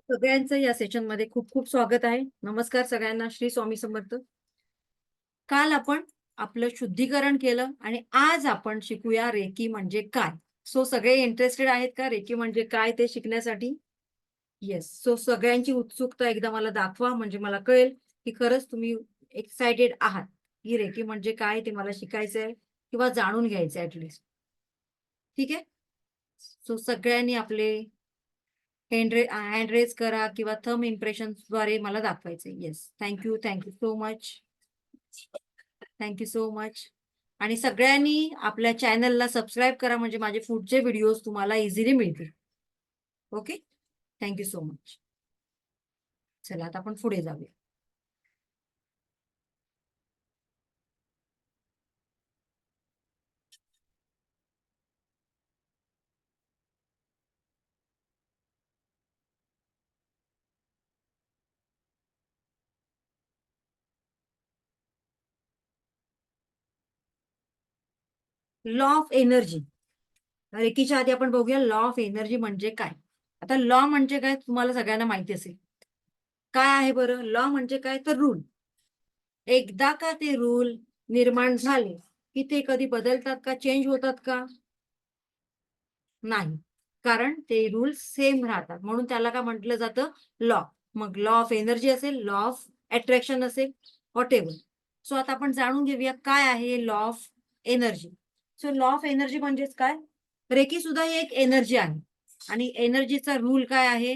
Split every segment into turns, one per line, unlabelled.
सगळ्यांचं या सेशन मध्ये खूप खूप स्वागत आहे. नमस्कार सगळ्यांना. श्री स्वामी समर्थ. काल आपण आपलं शुद्धीकरण केलं आणि आज आपण शिकूया रेकी म्हणजे काय. सो सगळे इंटरेस्टेड आहेत का रेकी म्हणजे काय ते शिकण्यासाठी? येस. सो सगळ्यांची उत्सुकता एकदा मला दाखवा, म्हणजे मला कळेल की खरंच तुम्ही एक्साइटेड आहात की रेकी म्हणजे काय ते मला शिकायचंय किंवा जाणून घ्यायचंय ऍटलिस्ट. ठीक आहे. सो सगळ्यांनी आपले हँड रेज करा किंवा थंब इम्प्रेशन्सद्वारे मला दाखवायचे. Yes. Thank you so much. Thank you so much. आणि सगळ्यांनी आपल्या चॅनलला सबस्क्राईब करा, म्हणजे माझे पुढचे व्हिडिओज तुम्हाला इझिली मिळतील. ओके. Thank you so much. चला आता आपण पुढे जाऊया. Law of energy. रेकीच्या आधी आपण बघूया लॉ ऑफ एनर्जी म्हणजे काय. आता लॉ म्हणजे काय तुम्हाला सगळ्यांना माहिती असेल. काय आहे बरं लॉ म्हणजे काय? तर रूल. एकदा का ते रूल निर्माण झाले की ते कधी बदलतात का, चेंज होतात का? नाही. कारण ते रूल सेम राहतात, म्हणून त्याला काय म्हटलं जातं? लॉ. मग लॉ ऑफ एनर्जी असेल, लॉ ऑफ अट्रॅक्शन असेल, व्हॉटएव्हर. सो आता आपण जाणून घेऊया काय आहे law of energy. So law of energy म्हणजेच काय? रेकी सुद्धा ही एक एनर्जी आहे आणि एनर्जीचा रूल काय आहे?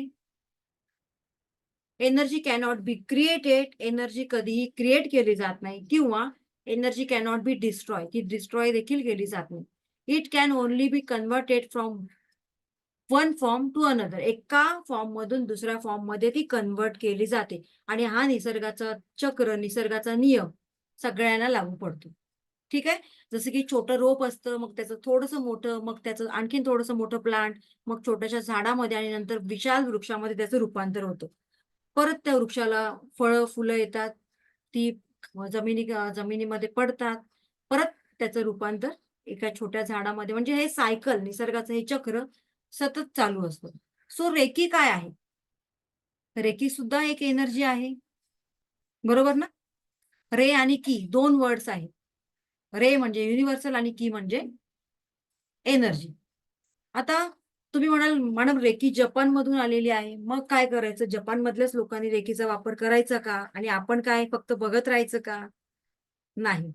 Energy cannot be created. Energy कधीही क्रिएट केली जात नाही किंवा एनर्जी कॅनॉट बी डिस्ट्रॉय. ती डिस्ट्रॉय देखील केली जात नाही. It can only be converted from one form to another. एका फॉर्म मधून दुसऱ्या फॉर्म मध्ये ती कन्वर्ट केली जाते आणि हा निसर्गाचा चक्र, निसर्गाचा नियम सगळ्यांना लागू पडतो. ठीक आहे. जसं की छोटं रोप असतं, मग त्याचं थोडंसं मोठं, मग त्याचं आणखीन थोडंसं मोठं प्लांट, मग छोट्याशा झाडामध्ये आणि नंतर विशाल वृक्षामध्ये त्याचं रूपांतर होतं. परत त्या वृक्षाला फळं फुलं येतात, ती जमिनीमध्ये पडतात, परत त्याचं रूपांतर एका छोट्या झाडामध्ये. म्हणजे हे सायकल, निसर्गाचं हे चक्र सतत चालू असतं. सो रेकी काय आहे? रेकी सुद्धा एक एनर्जी आहे. बरोबर ना? रे आणि की दोन वर्ड्स आहेत. रे म्हणजे युनिव्हर्सल आणि की म्हणजे एनर्जी. आता तुम्ही म्हणाल, मॅडम रेकी जपानमधून आलेली आहे. मग काय करायचं? जपानमधल्याच लोकांनी रेकीचा वापर करायचा का? आणि आपण काय फक्त बघत राहायचं का? नाही.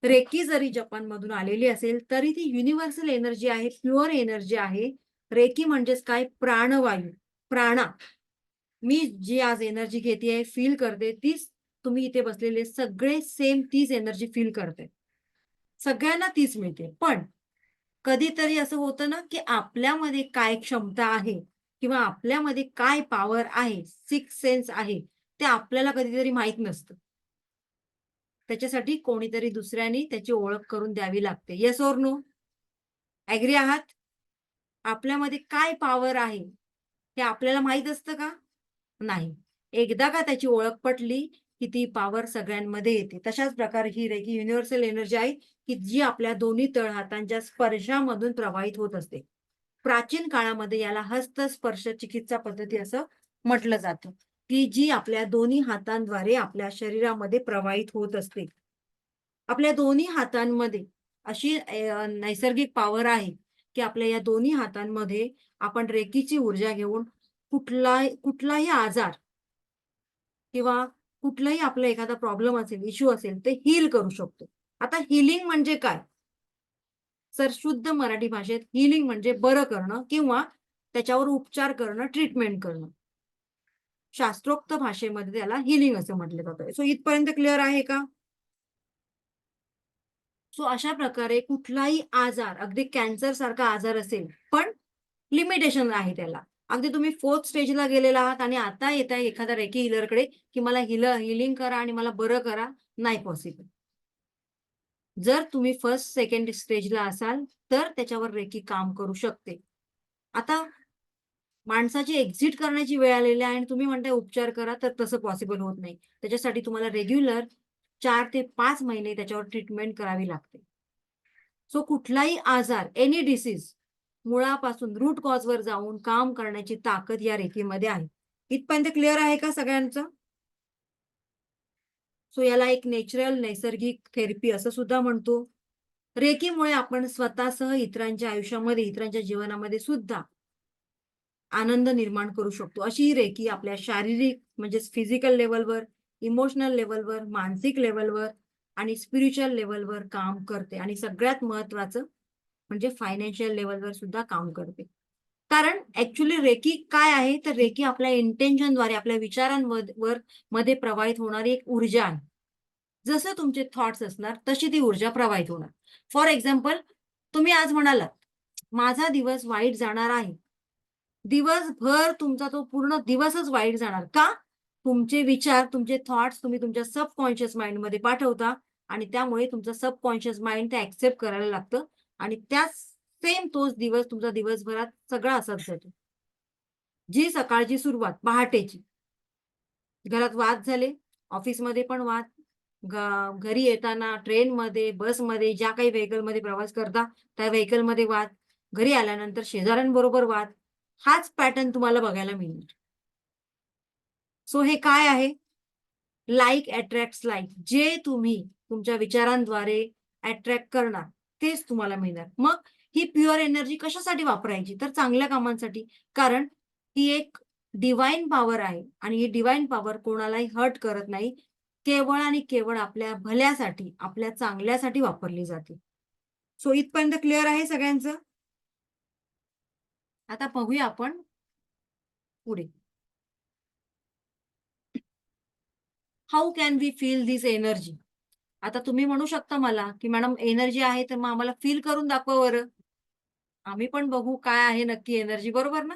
रेकी जरी जपानमधून आलेली असेल, तरी ती युनिव्हर्सल एनर्जी आहे, प्युअर एनर्जी आहे. रेकी म्हणजेच काय? प्राणवायू, प्राणा. मी जी आज एनर्जी घेतेय, फील करते, तीच तुम्ही इथे बसलेले सगळे सेम तीच एनर्जी फील करते. सगळ्यांना तीच मिळते. पण कधीतरी असं होतं ना, की आपल्यामध्ये काय क्षमता आहे किंवा आपल्यामध्ये काय पॉवर आहे, सिक्स सेन्स आहे, ते आपल्याला कधीतरी माहीत नसतं. त्याच्यासाठी कोणीतरी दुसऱ्यानी त्याची ओळख करून द्यावी लागते. Yes or no? ॲग्री आहात? आपल्यामध्ये काय पॉवर आहे, हे आपल्याला माहीत असतं का? नाही. एकदा का त्याची ओळख पटली, की ती पॉवर सगळ्यांमध्ये येते. तशाच प्रकारे ही रेकी युनिव्हर्सल एनर्जी आहे, की जी आपल्या दोन्ही तळहातांच्या स्पर्शामधून प्रवाहित होत असते. प्राचीन काळामध्ये याला हस्तस्पर्श चिकित्सा पद्धती असं म्हटलं जातं, की जी आपल्या दोन्ही हातांद्वारे आपल्या शरीरामध्ये प्रवाहित होत असते. आपल्या दोन्ही हातांमध्ये अशी नैसर्गिक पॉवर आहे, की आपल्या या दोन्ही हातांमध्ये आपण रेकीची ऊर्जा घेऊन कुठलाही आजार किंवा कुठलाही आपला एखादा प्रॉब्लेम असेल, इश्यू असेल, ते हील करू शकतो. आता हीलिंग म्हणजे काय? सर शुद्ध मराठी भाषेत हीलिंग म्हणजे बरं करणं किंवा त्याच्यावर उपचार करणं, ट्रीटमेंट करणं. शास्त्रोक्त भाषेमध्ये त्याला हीलिंग असं म्हटलं जातं. सो इथपर्यंत क्लिअर आहे का? सो अशा प्रकारे कुठलाही आजार, अगदी कॅन्सर सारखा आजार असेल, पण लिमिटेशन आहे त्याला. अगदी तुम्ही 4th स्टेजला गेलेला आहात आणि आता येताय एखाद्या रेकी हीलरकडे, की मला हीलिंग करा आणि मला बरं करा. नाही पॉसिबल. जर तुम्ही 1st, 2nd स्टेजला असाल, तर त्याच्यावर रेकी काम करू शकते. आता माणसाची एक्झिट करण्याची वेळ आलेली आहे आणि तुम्ही म्हणताय उपचार करा, तर तसं पॉसिबल होत नाही. त्याच्यासाठी तुम्हाला रेग्युलर 4 ते 5 महिने त्याच्यावर ट्रीटमेंट करावी लागते. सो कुठलाही आजार, एनी डिसीज मुळापासून रूट कॉज वर जाऊन काम करण्याची ताकद या रेकीमध्ये आहे. इथपर्यंत क्लिअर आहे का सगळ्यांचं? सो याला एक नॅचरल नैसर्गिक थेरपी असं सुद्धा म्हणतो. रेकीमुळे आपण स्वतःसह इतरांच्या आयुष्यामध्ये, इतरांच्या जीवनामध्ये सुद्धा आनंद निर्माण करू शकतो. अशी ही रेकी आपल्या शारीरिक म्हणजेच फिजिकल लेव्हलवर, इमोशनल लेव्हलवर, मानसिक लेव्हलवर आणि स्पिरिच्युअल लेव्हलवर काम करते आणि सगळ्यात महत्त्वाचं म्हणजे फायनान्शियल लेव्हलवर सुद्धा काम करते. कारण ॲक्चुअली रेकी काय आहे, तर रेकी आपल्या इंटेन्शनद्वारे, आपल्या विचारांवर मध्ये प्रवाहित होणारी एक ऊर्जा आहे. जसं तुमचे थॉट्स असणार, तशी ती ऊर्जा प्रवाहित होणार. फॉर एक्झाम्पल, तुम्ही आज म्हणालात, "माझा दिवस वाईट जाणार आहे." दिवसभर तुमचा तो पूर्ण दिवसच वाईट जाणार. का? तुमचे विचार, तुमचे थॉट्स तुम्ही तुमच्या सबकॉन्शियस माइंडमध्ये पाठवता आणि त्यामुळे तुमचं सबकॉन्शियस माइंड ते ॲक्सेप्ट करायला लागतं आणि त्याच सेम तोच दिवस तुमचा दिवसभरात सगळा असाच जातो. जी सकाळची सुरुवात पहाटेची, घरात वाद झाले, ऑफिसमध्ये पण वाद, घरी येताना ट्रेनमध्ये, बसमध्ये, ज्या काही व्हेइकलमध्ये प्रवास करता, त्या व्हेइकलमध्ये वाद, घरी आल्यानंतर शेजाऱ्यांबरोबर वाद, हाच पॅटर्न तुम्हाला बघायला मिळणार. सो हे काय आहे? Like attracts like. जे तुम्ही तुमच्या विचारांद्वारे अट्रॅक्ट करणार, तेच तुम्हाला मिळणार. मग ही प्युअर एनर्जी कशासाठी वापरायची? तर चांगल्या कामांसाठी. कारण ही एक डिव्हाइन पॉवर आहे आणि ही डिव्हाइन पॉवर कोणालाही हर्ट करत नाही. केवळ आणि केवळ आपल्या भल्यासाठी, आपल्या चांगल्यासाठी वापरली जाते. सो इथपर्यंत क्लिअर आहे सगळ्यांचं? आता बघूया आपण पुढे. How can we feel this energy? आता तुम्ही म्हणू शकता मला, की "मॅडम एनर्जी आहे, तर मग आम्हाला फील करून दाखवा बरं." आम्ही पण बघू काय आहे नक्की एनर्जी, बरोबर ना?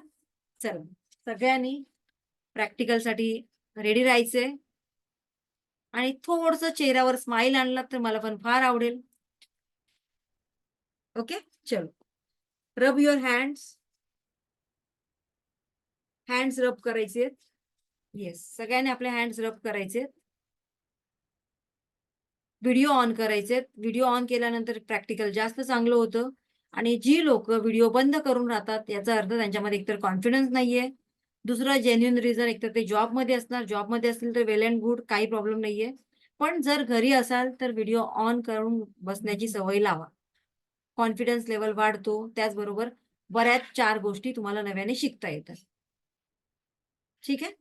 चला, सगळ्यांनी प्रॅक्टिकलसाठी रेडी राहायचंय आणि थोडंसं चेहऱ्यावर स्माईल आणलात तर मला पण फार आवडेल. ओके? चलो. रब युअर हँड्स. हँड्स रब करायचेत. येस. सगळ्यांनी आपले हँड्स रब करायचेत. व्हिडिओ ऑन करायचेत. व्हिडिओ ऑन केल्यानंतर प्रॅक्टिकल जास्त चांगलं होतं आणि जी लोकं व्हिडिओ बंद करून राहतात, याचा अर्थ त्यांच्यामध्ये एकतर कॉन्फिडन्स नाहीये. दुसरं जेन्युइन रिझन, एकतर ते जॉबमध्ये असणार. जॉबमध्ये असतील तर वेल एंड गुड, काही प्रॉब्लेम नाहीये. पण जर घरी असाल तर व्हिडिओ ऑन करून बसण्याची सवय लावा. कॉन्फिडन्स लेव्हल वाढतो. त्याचबरोबर बऱ्याच 4 गोष्टी तुम्हाला नव्याने शिकता येतात. ठीक आहे?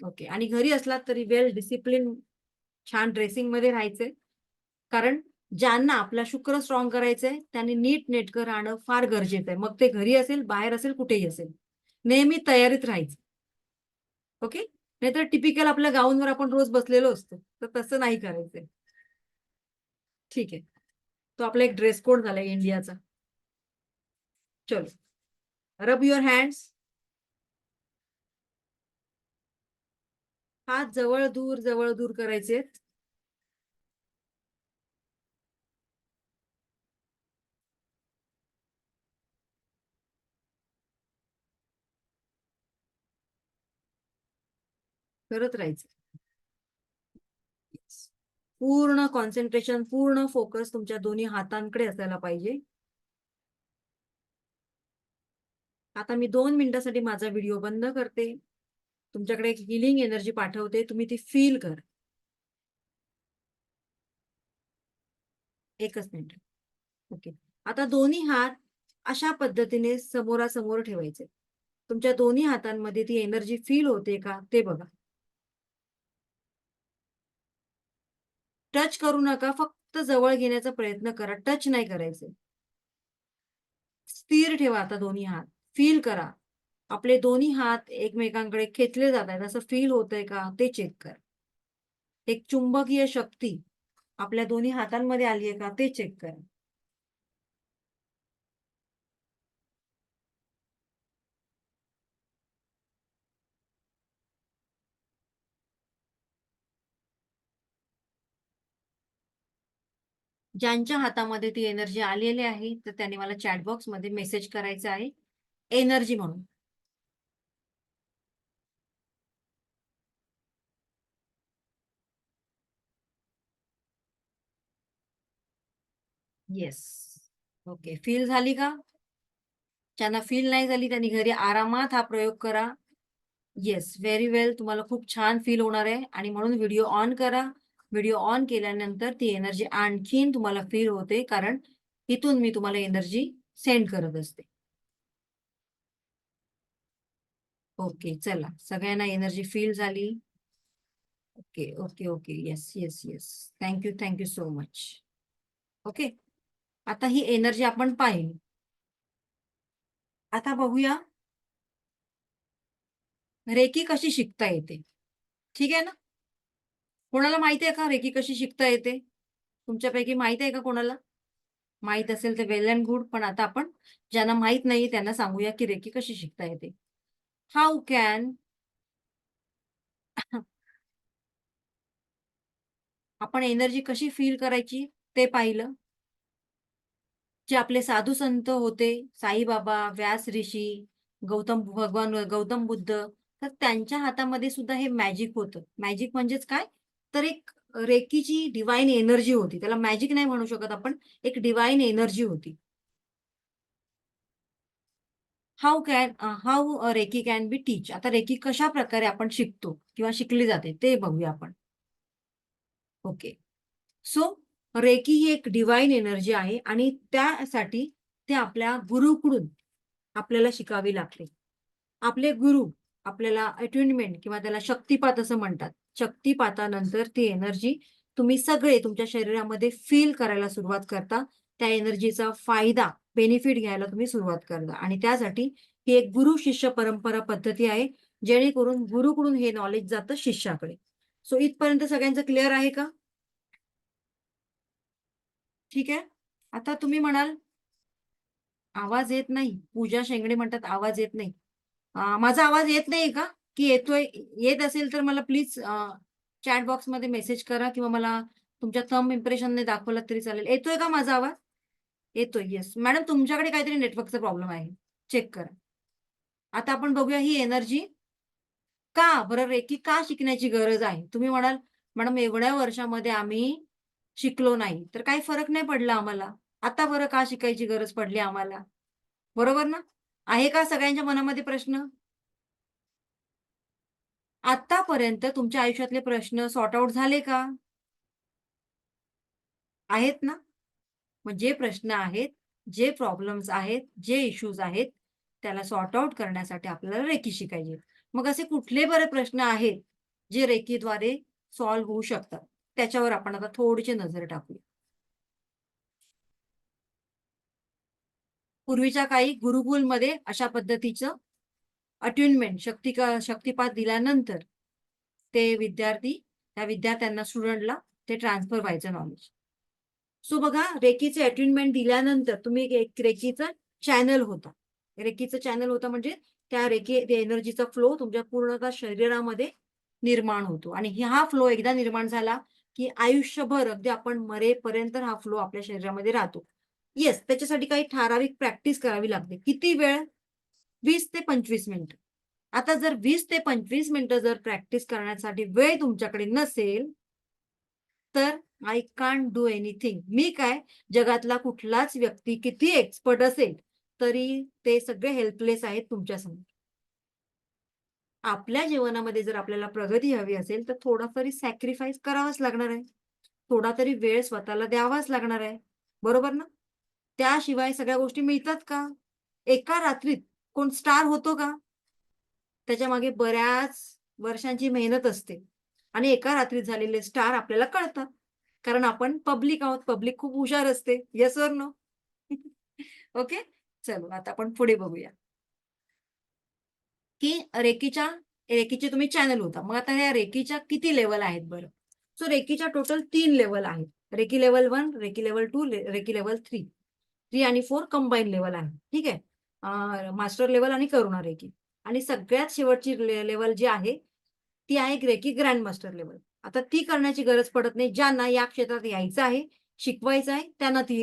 ओके. आणि घरी असलात तरी वेल डिसिप्लिन छान ड्रेसिंगमध्ये राहायचंय. कारण ज्यांना आपला शुक्र स्ट्रॉंग करायचंय, त्यांनी नीटनेटकं राहणं फार गरजेचं आहे. मग ते घरी असेल, बाहेर असेल, कुठेही असेल. नेहमी तयारीत राहायचं. ओके? नाहीतर टिपिकल आपल्या गाऊनवर आपण रोज बसलेलो असतो. तर तसं नाही करायचंय. ठीक आहे. तो आपला एक ड्रेस कोड झाला इंडियाचा. चलो. रब युअर हँड्स. हात जवळ दूर करायचेत. करत राहायचं. पूर्ण कॉन्सन्ट्रेशन, पूर्ण फोकस तुमच्या दोन्ही हातांकडे असायला पाहिजे. आता मी 2 मिनिटासाठी माझा व्हिडिओ बंद करते. तुमच्याकडे एक हीलिंग एनर्जी पाठवते. तुम्ही ती फील करा. एकच मिनिट. ओके. आता दोन्ही हात अशा पद्धतीने समोरासमोर ठेवायचे. तुमच्या दोन्ही हातांमध्ये ती एनर्जी फील होते का ते बघा. टच करू नका. फक्त जवळ घेण्याचा प्रयत्न करा. टच नाही करायचे. स्थिर ठेवा आता दोन्ही हात. फील करा. आपले दोन्ही हात एकमेकांकडे खेचले जात आहेत असं फील होतंय का ते चेक करा. एक चुंबकीय शक्ती आपल्या दोन्ही हातांमध्ये आली आहे का ते चेक करा. ज्यांच्या हातामध्ये ती एनर्जी आलेली आहे, तर त्यांनी मला चॅट बॉक्समध्ये मेसेज करायचा आहे, एनर्जी म्हणून. येस. ओके. फील झाली का? ज्यांना फील नाही झाली त्यांनी घरी आरामात हा प्रयोग करा. येस, व्हेरी वेल. तुम्हाला खूप छान फील होणार आहे आणि म्हणून व्हिडिओ ऑन करा. व्हिडिओ ऑन केल्यानंतर ती एनर्जी आणखीन तुम्हाला फील होते, कारण इथून मी तुम्हाला एनर्जी सेंड करत असते. ओके, चला. सगळ्यांना एनर्जी फील झाली. Okay, okay, okay. Yes, yes, yes. Thank you so much. Okay. आता ही एनर्जी आपण पाहिली. आता बघूया रेकी कशी शिकता येते. ठीक आहे ना? कोणाला माहिती आहे का रेकी कशी शिकता येते? तुमच्यापैकी माहिती आहे का कोणाला? माहीत असेल तर वेल एंड गुड. पण आता आपण ज्यांना माहीत नाही त्यांना सांगूया की रेकी कशी शिकता येते. हाऊ कॅन आपण एनर्जी कशी फील करायची ते पाहिलं. जे आपले साधू संत होते, साईबाबा, व्यास ऋषी, गौतम बुद्ध, तर त्यांच्या हातामध्ये सुद्धा हे मॅजिक होतं. मॅजिक म्हणजेच काय? तर एक रेकीची डिव्हाइन एनर्जी होती. त्याला मॅजिक नाही म्हणू शकत आपण. एक डिव्हाइन एनर्जी होती. हाऊ रेकी कॅन बी टीच. आता रेकी कशाप्रकारे आपण शिकतो किंवा शिकली जाते ते बघूया आपण. ओके. सो रेकी ही एक डिव्हाइन एनर्जी आहे आणि त्यासाठी ते आपल्या गुरुकडून आपल्याला शिकावी लागते. आपले गुरु आपल्याला अट्युनमेंट किंवा त्याला शक्तिपात असं म्हणतात. शक्तिपातानंतर ती एनर्जी तुम्ही सगळे तुमच्या शरीरामध्ये फील करायला सुरुवात करता. त्या एनर्जीचा फायदा, बेनिफिट घ्यायला तुम्ही सुरुवात करता आणि त्यासाठी ही एक गुरु-शिष्य परंपरा पद्धती आहे, जेणेकरून गुरुकडून हे नॉलेज जातं शिष्याकडे. सो इथपर्यंत सगळ्यांचं क्लिअर आहे का? ठीक आहे. आता तुम्ही म्हणाल, आवाज येत नाही. पूजा शेंगडे म्हणतात, आवाज येत नाही. माझा आवाज येत नाहीये का? की येतोय? येत असेल तर मला प्लीज चॅट बॉक्समध्ये मेसेज करा किंवा मला तुमच्या थंब इम्प्रेशनने दाखवलात तरी चालेल. येतोय का माझा आवाज? येतोय. येस. मॅडम तुमच्याकडे काहीतरी नेटवर्कचा प्रॉब्लेम आहे. चेक करा. आता आपण बघूया ही एनर्जी का बरं रेकी का शिकण्याची गरज आहे? तुम्ही म्हणाल, "मॅडम एवढ्या वर्षामध्ये आम्ही शिकलो नाही, तर काही फरक नाही पडला आम्हाला. आता बरं का शिकायची गरज पडली आम्हाला?" बरोबर ना? आहे का सगळ्यांच्या मनामध्ये प्रश्न? आत्तापर्यंत तुमच्या आयुष्यातले प्रश्न सॉर्ट आउट झाले का? आहेत ना? मग जे प्रश्न आहेत, जे प्रॉब्लेम्स आहेत, जे इश्यूज आहेत, त्याला सॉर्ट आउट करण्यासाठी आपल्याला रेकी शिकायची आहे. मग असे कुठले बरे प्रश्न आहेत, जे रेकीद्वारे सॉल्व्ह होऊ शकतात? त्याच्यावर आपण आता थोडीशी नजर टाकूया. पूर्वीच्या काळी गुरुकुलमध्ये अशा पद्धतीचं अट्युनमेंट, शक्तिपात दिल्यानंतर ते विद्यार्थी, त्या विद्यार्थ्यांना, स्टुडंटला ते ट्रान्सफर व्हायचं नॉलेज. सो बघा, रेकीचे अटेन्डमेंट दिल्यानंतर तुम्ही एक रेकीचा चॅनल होता. रेकीचं चॅनल होता म्हणजे त्या त्या एनर्जीचा फ्लो तुमच्या पूर्णतः शरीरामध्ये निर्माण होतो आणि हा फ्लो एकदा निर्माण झाला, की आयुष्यभर अगदी आपण मरेपर्यंत हा फ्लो आपल्या शरीरामध्ये राहतो. येस, त्याच्यासाठी काही ठराविक प्रॅक्टिस करावी लागते. किती वेळ? 20 ते 25 मिनिटं. आता जर 20 ते 25 मिनिटं जर प्रॅक्टिस करण्यासाठी वेळ तुमच्याकडे नसेल, तर आय कान्ट डू एनिथिंग. मी काय, जगातला कुठलाच व्यक्ती किती एक्सपर्ट असेल, तरी ते सगळे हेल्पलेस आहेत तुमच्यासमोर. आपल्या जीवनामध्ये जर आपल्याला प्रगती हवी असेल, तर थोडा तरी सॅक्रिफाईस करावाच लागणार आहे. थोडा तरी वेळ स्वतःला द्यावाच लागणार आहे. बरोबर ना? त्याशिवाय सगळ्या गोष्टी मिळतात का? एका रात्रीत कोण स्टार होतो का? त्याच्यामागे बऱ्याच वर्षांची मेहनत असते आणि एका रात्रीत झालेले स्टार आपल्याला कळतात. कारण आपण पब्लिक आहोत. पब्लिक खूप हुशार असते. Yes or no? ओके. चलो आता आपण पुढे बघूया, की रेकीचे तुम्ही चॅनल होता. मग आता या रेकीच्या किती लेव्हल आहेत बरं? सो रेकीच्या टोटल 3 लेव्हल आहेत. Reiki level 1, reiki level 2, reiki level 3. 3 आणि 4 कंबाईन लेव्हल आहे. ठीक आहे. मास्टर लेव्हल आणि करुणा रेकी. आणि सगळ्यात शेवटची लेव्हल जी आहे, ती आहे रेकी ग्रँड मास्टर लेव्हल. आता ती करण्याची गरज पडत नाही. ज्यांना या क्षेत्रात यायचं आहे, शिकवायचं आहे, त्यांना ती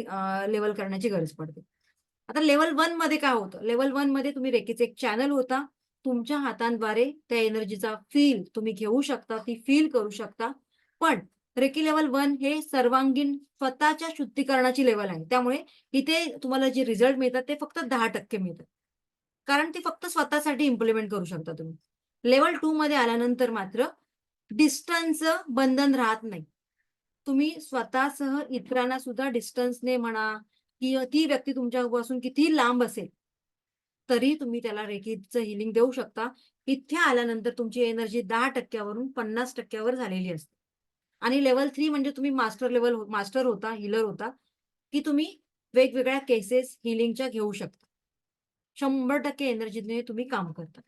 लेव्हल करण्याची गरज पडते. आता लेव्हल 1 मध्ये काय होतं? लेव्हल 1 मध्ये तुम्ही रेकीचा एक चॅनल होता. तुमच्या हातांद्वारे त्या एनर्जीचा फील तुम्ही घेऊ शकता, ती फील करू शकता. पण रेकी लेव्हल 1 हे सर्वांगीण स्वतःच्या शुद्धीकरणाची लेव्हल आहे. त्यामुळे इथे तुम्हाला जे रिझल्ट मिळतात ते फक्त 10% मिळतात. कारण ती फक्त स्वतःसाठी इम्प्लिमेंट करू शकता तुम्ही. लेव्हल 2 मध्ये आल्यानंतर मात्र डिस्टन्सचं बंधन राहत नाही. तुम्ही स्वतःसह इतरांना सुद्धा डिस्टन्सने म्हणा, की ती व्यक्ती तुमच्यापासून कितीही लांब असेल, तरी तुम्ही त्याला रेकीचं हीलिंग देऊ शकता. इथे आल्यानंतर तुमची एनर्जी 10% वरून 50% वर झालेली असते. आणि लेव्हल 3 म्हणजे तुम्ही मास्टर होता, हीलर होता, की तुम्ही वेगवेगळ्या केसेस हीलिंगच्या घेऊ शकता. 100% एनर्जीने तुम्ही काम करता.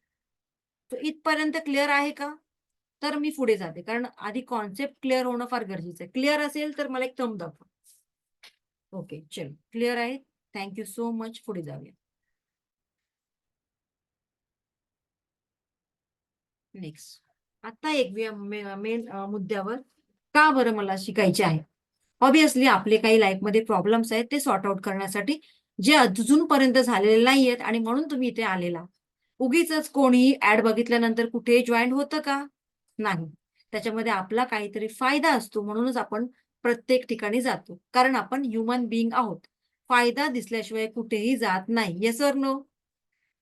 तर इथपर्यंत क्लिअर आहे का? तर मी पुढे जाते. कारण आधी कॉन्सेप्ट क्लिअर होणं फार गरजेचं आहे. क्लिअर असेल तर मला एक थंब दाखवा. ओके, चलो क्लिअर आहे. Thank you so much. पुढे जाऊया. नेक्स्ट. आता एक मेन मुद्द्यावर का बरं मला शिकायचे आहे? ऑब्व्हियसली आपले काही लाईफमध्ये प्रॉब्लेम्स आहेत ते सॉर्ट आउट करण्यासाठी, जे अजूनपर्यंत झालेले नाहीयेत आणि म्हणून तुम्ही इथे आलेला. उगीचच कोणीही ॲड बघितल्यानंतर कुठेही जॉइन होतं का? नाही. त्याच्यामध्ये आपला काहीतरी फायदा असतो म्हणूनच आपण प्रत्येक ठिकाणी जातो. कारण आपण ह्युमन बीइंग आहोत. फायदा दिसल्याशिवाय कुठेही जात नाही. Yes or no?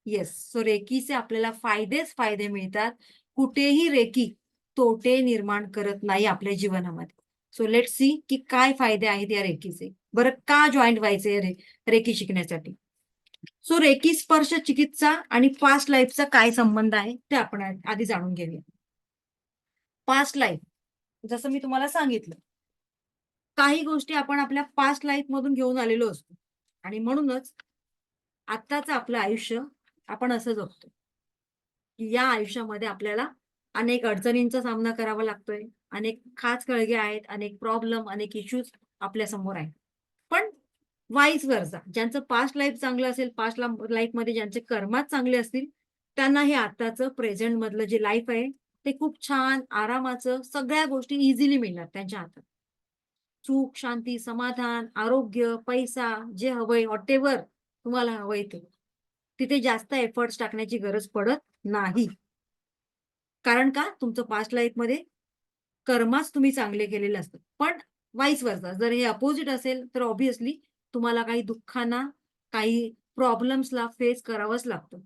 Yes. So रेकीचे आपल्याला फायदेच फायदे मिळतात. कुठेही रेकी तोटे निर्माण करत नाही आपल्या जीवनामध्ये. सो लेट्स सी की काय फायदे आहेत या रेकीचे. बरं का जॉइंट व्हायचे रेकी शिकण्यासाठी? सो रेकी स्पर्श चिकित्सा आणि पास्ट लाईफचा काय संबंध आहे ते आपण आधी जाणून घेऊया. पास्ट लाईफ जसं मी तुम्हाला सांगितलं, काही गोष्टी आपण आपल्या पास्ट लाईफमधून घेऊन आलेलो असतो आणि म्हणूनच आत्ताचं आपलं आयुष्य आपण असं जगतो. की या आयुष्यामध्ये आपल्याला अनेक अडचणींचा सामना करावा लागतोय. अनेक खाचखळगे आहेत, अनेक प्रॉब्लेम, अनेक इश्यूज आपल्या समोर आहेत. पण व्हाईस वर्सा ज्यांचं पास्ट लाईफ चांगलं असेल, पास्ट लाईफमध्ये ज्यांचे कर्माच चांगले असतील, त्यांना हे आत्ताचं प्रेझेंट मधलं जे लाईफ आहे, ते खूप छान आरामाचं सगळ्या गोष्टी इझिली मिळणार त्यांच्या हातात. सुख, शांती, समाधान, आरोग्य, पैसा जे हवंय व्हॉटेव्हर तुम्हाला हवंय ते. तिथे जास्त एफर्ट्स टाकण्याची गरज पडत नाही. कारण का? तुमचं पास्ट लाईफमध्ये कर्मच तुम्ही चांगले केलेले असतात. पण व्हाईस वर्सा जर हे अपोझिट असेल, तर ऑब्व्हियसली तुम्हाला काही दुःखांना, काही प्रॉब्लेम्सला फेस करावंच लागतं.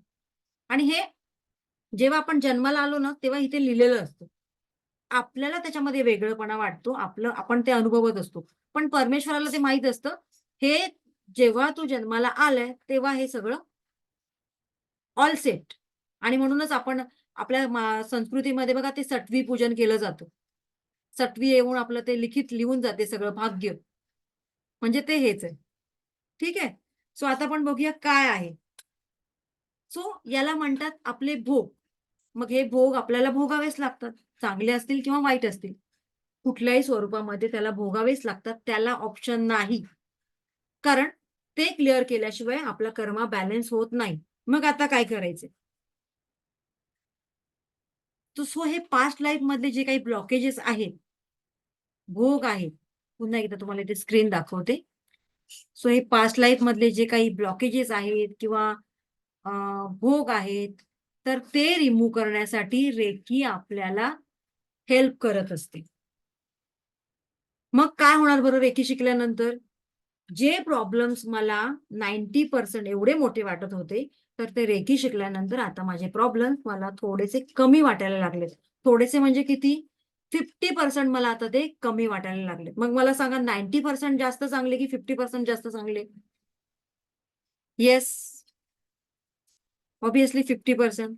आणि हे जेव्हा आपण जन्माला आलो ना, तेव्हा इथे लिहिलेलं असतं. आपल्याला त्याच्यामध्ये वेगळेपणा वाटतो. आपण ते अनुभवत असतो. पण परमेश्वराला ते माहीत असतं, हे जेव्हा तू जन्माला आलाय, तेव्हा हे सगळं ऑल सेट. आणि म्हणूनच आपण आपल्या संस्कृतीमध्ये बघा ते सटवी पूजन केलं जातं. सटवी येऊन आपलं ते लिखित लिहून जाते सगळं भाग्य. म्हणजे ते हेच आहे. ठीक आहे? सो आता आपण बघूया काय आहे. सो याला म्हणतात आपले भोग. मग हे भोग आपल्याला भोगावेच लागतात. चांगले असतील किंवा वाईट असतील. कुठल्याही स्वरूपामध्ये त्याला भोगावेच लागतात. त्याला ऑप्शन नाही. कारण ते क्लिअर केल्याशिवाय आपला कर्मा बॅलन्स होत नाही. मग आता काय करायचं? सो हे पास्ट लाईफमधले जे काही ब्लॉकेजेस आहेत, भोग आहेत. पुन्हा एकदा तुम्हाला इथे स्क्रीन दाखवते. सो हे पास्ट लाईफमधले जे काही ब्लॉकेजेस आहेत किंवा अ, भोग आहेत, तर ते रिमूव्ह करण्यासाठी रेकी आपल्याला हेल्प करत असते. मग काय होणार बरं रेकी शिकल्यानंतर? जे प्रॉब्लेम्स मला 90% एवढे मोठे वाटत होते, तर ते रेकी शिकल्यानंतर आता माझे प्रॉब्लेम्स मला थोडेसे कमी वाटायला लागलेत. थोडेसे म्हणजे किती? 50% मला आता ते कमी वाटायला लागलेत. मग मला सांगा 90% जास्त चांगले की 50% जास्त चांगले? येस, ऑब्व्हियसली 50%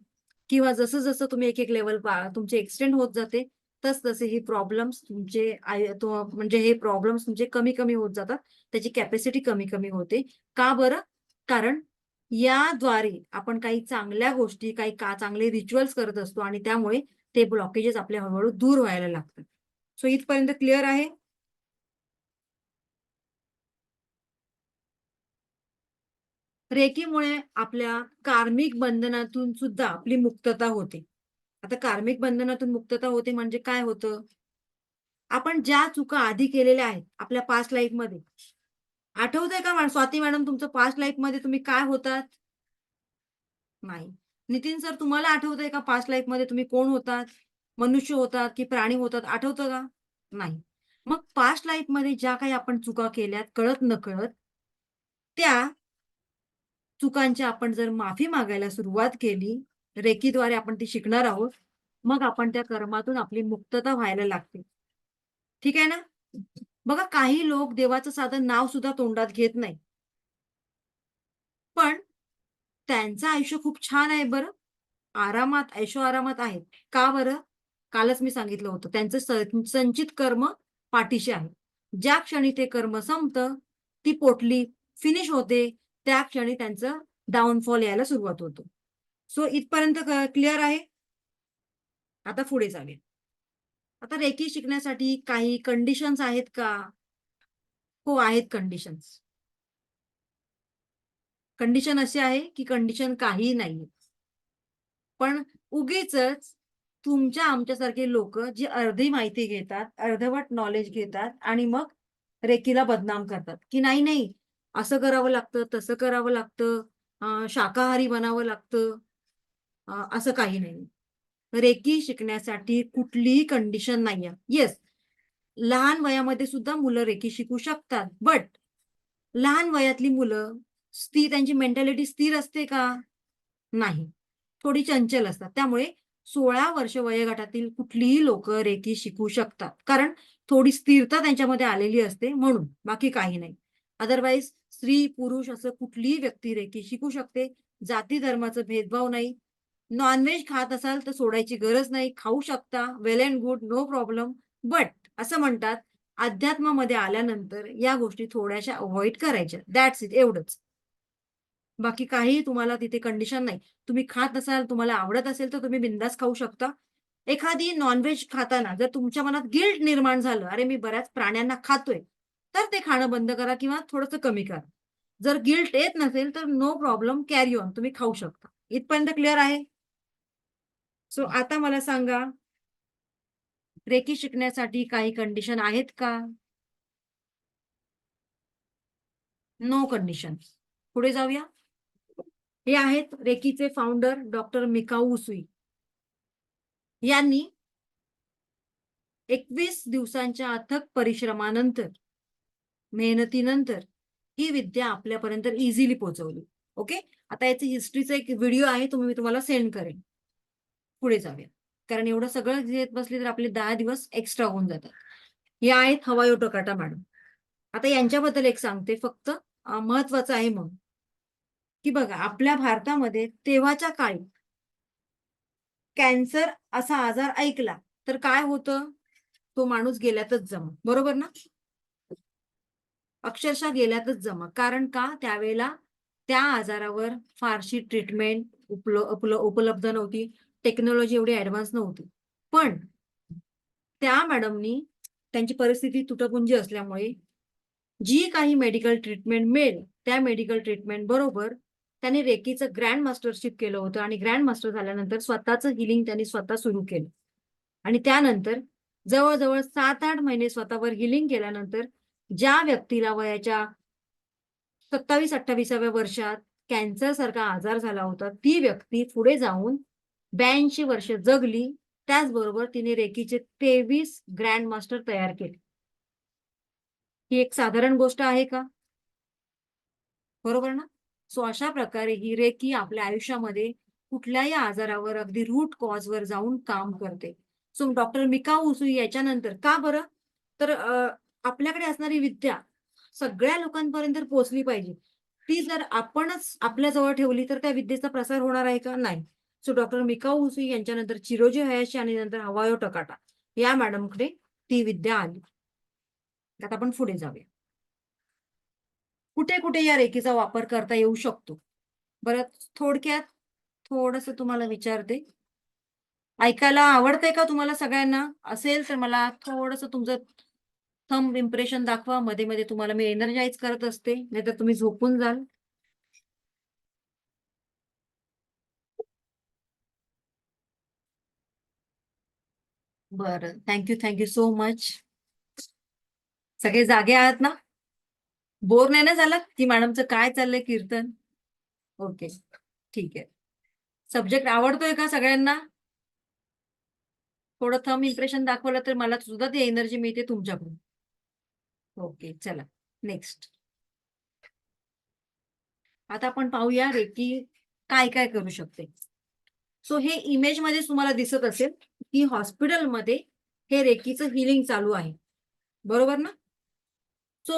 किंवा जसं-जसं तुम्ही एक-एक लेव्हल तुमचे एक्सटेंड होत जाते, तसतसे हे प्रॉब्लेम्स तुमचे म्हणजे हे प्रॉब्लेम्स तुमचे कमी-कमी होत जातात. त्याची कॅपॅसिटी कमी-कमी होते. का बरं? कारण याद्वारे आपण काही चांगल्या गोष्टी, काही चांगले रिच्युअल्स करत असतो आणि त्यामुळे ते ब्लॉकेजेस आपले हळू दूर व्हायला लागतात. सो इथपर्यंत क्लिअर आहे? रेकीमुळे आपल्या कार्मिक बंधनातून सुद्धा आपली मुक्तता होते. आता कार्मिक बंधनातून मुक्तता होते म्हणजे काय होतं? आपण ज्या चुका आधी केलेल्या आहेत आपल्या पास्ट लाईफमध्ये, आठवतंय का स्वाती मॅडम तुमचं पास्ट लाईफमध्ये तुम्ही काय होतात? नाही. नितीन सर तुम्हाला आठवतंय का पास्ट लाईफमध्ये तुम्ही कोण होतात? मनुष्य होतात की प्राणी होतात आठवतं का? नाही. मग पास्ट लाईफमध्ये ज्या काही आपण चुका केल्यात कळत-नकळत, त्या चुकांची आपण जर माफी मागायला सुरुवात केली, रेकीद्वारे आपण ती शिकणार आहोत, मग आपण त्या कर्मातून आपली मुक्तता व्हायला लागते. ठीक आहे ना? बघा काही लोक देवाचं साधं नाव सुद्धा तोंडात घेत नाही. पण त्यांचं आयुष्य खूप छान आहे बरं. आरामात, ऐशोआरामात आहेत. का बरं? कालच मी सांगितलं होतं. त्यांचं संचित कर्म पाठीशी आहे. ज्या क्षणी ते कर्म संपतं, ती पोटली फिनिश होते, त्या क्षणी त्यांचं डाउनफॉल यायला सुरुवात होतो. सो इथपर्यंत क्लिअर आहे? आता पुढे जाऊया. आता रेकी शिकण्यासाठी काही कंडिशन्स आहेत का? हो, आहेत कंडिशन्स. कंडिशन अशी आहे, की कंडिशन काहीही नाहीये. पण उगीचच तुमच्या आमच्यासारखे लोकं जी अर्धी माहिती घेतात, अर्धवट नॉलेज घेतात आणि मग रेकीला बदनाम करतात, की नाही, नाही असं करावं लागतं, तसं करावं लागतं, शाकाहारी बनावं लागतं, असं काही नाही. रेकी शिकण्यासाठी कुठलीही कंडिशन नाहीये. येस, लहान वयामध्ये सुद्धा मुलं रेकी शिकू शकतात. बट लहान वयातली मुलं त्यांची मेंटॅलिटी स्थिर असते का? नाही. थोडी चंचल असतात. त्यामुळे 16 वर्ष वयोगटातील कुठलीही लोकं रेकी शिकू शकतात. कारण थोडी स्थिरता त्यांच्यामध्ये आलेली असते म्हणून, बाकी काही नाही. अदरवाईज स्त्री, पुरुष असं कुठलीही व्यक्ती रेकी शिकू शकते. जाती धर्माचा भेदभाव नाही. नॉन-व्हेज खात असाल तर सोडायची गरज नाही. खाऊ शकता. Well and good, no problem. But असं म्हणतात, अध्यात्मामध्ये आल्यानंतर या गोष्टी थोड्याशा अव्हॉइड करायच्या. दॅट्स इट एवढंच. बाकी काहीही तुम्हाला तिथे कंडिशन नाही. तुम्ही खात असाल, तुम्हाला आवडत असेल, तर तुम्ही बिनधास्त खाऊ शकता. एखादी नॉन-व्हेज खाताना जर तुमच्या मनात गिल्ट निर्माण झालं, "अरे, मी बऱ्याच प्राण्यांना खातोय," तर ते खाणं बंद करा किंवा थोडंसं कमी करा. जर गिल्ट येत नसेल, तर नो प्रॉब्लेम कॅरी ऑन. तुम्ही खाऊ शकता. इथपर्यंत क्लिअर आहे? सो आता मला सांगा, रेकी शिकण्यासाठी काही कंडिशन आहेत का? No condition. पुढे जाऊया. हे आहेत रेकीचे फाउंडर डॉक्टर मिकाऊ उसुई. यांनी 21 दिवसांच्या अथक परिश्रमानंतर, मेहनतीनंतर ही विद्या आपल्यापर्यंत इझिली पोहोचवली. ओके. आता याची हिस्ट्रीचा एक व्हिडिओ आहे, मी तुम्हाला सेंड करेन. पुढे जाऊया. कारण एवढं सगळं घेत बसली तर आपले 10 दिवस एक्स्ट्रा होऊन जातात. या आहेत हवायो टोकाटा मॅडम. आता यांच्याबद्दल एक सांगते फक्त महत्वाचं आहे म्हणून, की बघा आपल्या भारतामध्ये तेव्हाच्या काळी कॅन्सर असा आजार ऐकला तर काय होतं? तो माणूस गेल्यातच जमा. बरोबर ना? अक्षरशः गेल्यातच जमा. कारण का? त्यावेळेला त्या आजारावर फारशी ट्रीटमेंट उपलब्ध नव्हती. टेक्नॉलॉजी एवढी ॲडव्हान्स नव्हती. पण त्या मॅडमनी त्यांची परिस्थिती तुटपुंजी असल्यामुळे जी काही मेडिकल ट्रीटमेंट मिळेल, त्या मेडिकल ट्रीटमेंट बरोबर त्यांनी रेकीचं ग्रँड मास्टरशिप केलं होतं आणि ग्रँड मास्टर झाल्यानंतर स्वतःचं हीलिंग त्यांनी स्वतः सुरू केलं. आणि त्यानंतर जवळ-जवळ 7-8 महिने स्वतःवर हीलिंग केल्यानंतर ज्या व्यक्तीला वयाच्या 27-28व्या वर्षात कॅन्सरसारखा आजार झाला होता, ती व्यक्ती पुढे जाऊन 82 वर्ष जगली. त्याचबरोबर तिने रेकीचे 23 ग्रँड मास्टर तयार केले. ही एक साधारण गोष्ट आहे का? बरोबर ना? सो अशा प्रकारे ही रेकी आपल्या आयुष्यामध्ये कुठल्याही आजारावर अगदी रूट कॉजवर जाऊन काम करते. सो डॉक्टर मिकाऊ उसुई याच्यानंतर का बरं? तर आपल्याकडे असणारी विद्या सगळ्या लोकांपर्यंत पोहोचली पाहिजे. ती जर आपणच आपल्याजवळ ठेवली तर त्या विद्येचा प्रसार होणार आहे का? नाही. सो डॉक्टर मिकाऊ उसुई यांच्यानंतर चिरोजी हयाशी आणि नंतर हवायो टकाटा या मॅडमकडे ती विद्या आली. आता आपण पुढे जाऊया. कुठे-कुठे या रेकीचा वापर करता येऊ शकतो? बरं थोडक्यात थोडंसं तुम्हाला विचारते. ऐकायला आवडतंय का तुम्हाला सगळ्यांना? असेल तर मला थोडंसं तुमचं थंब इम्प्रेशन दाखवा. मध्ये-मध्ये तुम्हाला मी एनर्जाइज करत असते, नाहीतर तुम्ही झोपून जाल. बरं. Thank you so much. सगळे जागे आहात ना? बोर नाही ना झालात, की मॅडमचं काय चाललंय कीर्तन? ओके. ठीक आहे. सब्जेक्ट आवडतोय का सगळ्यांना? थोडं थंब इम्प्रेशन दाखवलं तर मला सुद्धा ती एनर्जी मिळते तुमच्याकडून. ओके. चला नेक्स्ट. आता आपण पाहूया रेकी काय काय करू शकते. सो हे इमेज मध्ये तुम्हाला दिसत असेल की हॉस्पिटलमध्ये हे रेकीचं हिलिंग चालू आहे, बरोबर ना? सो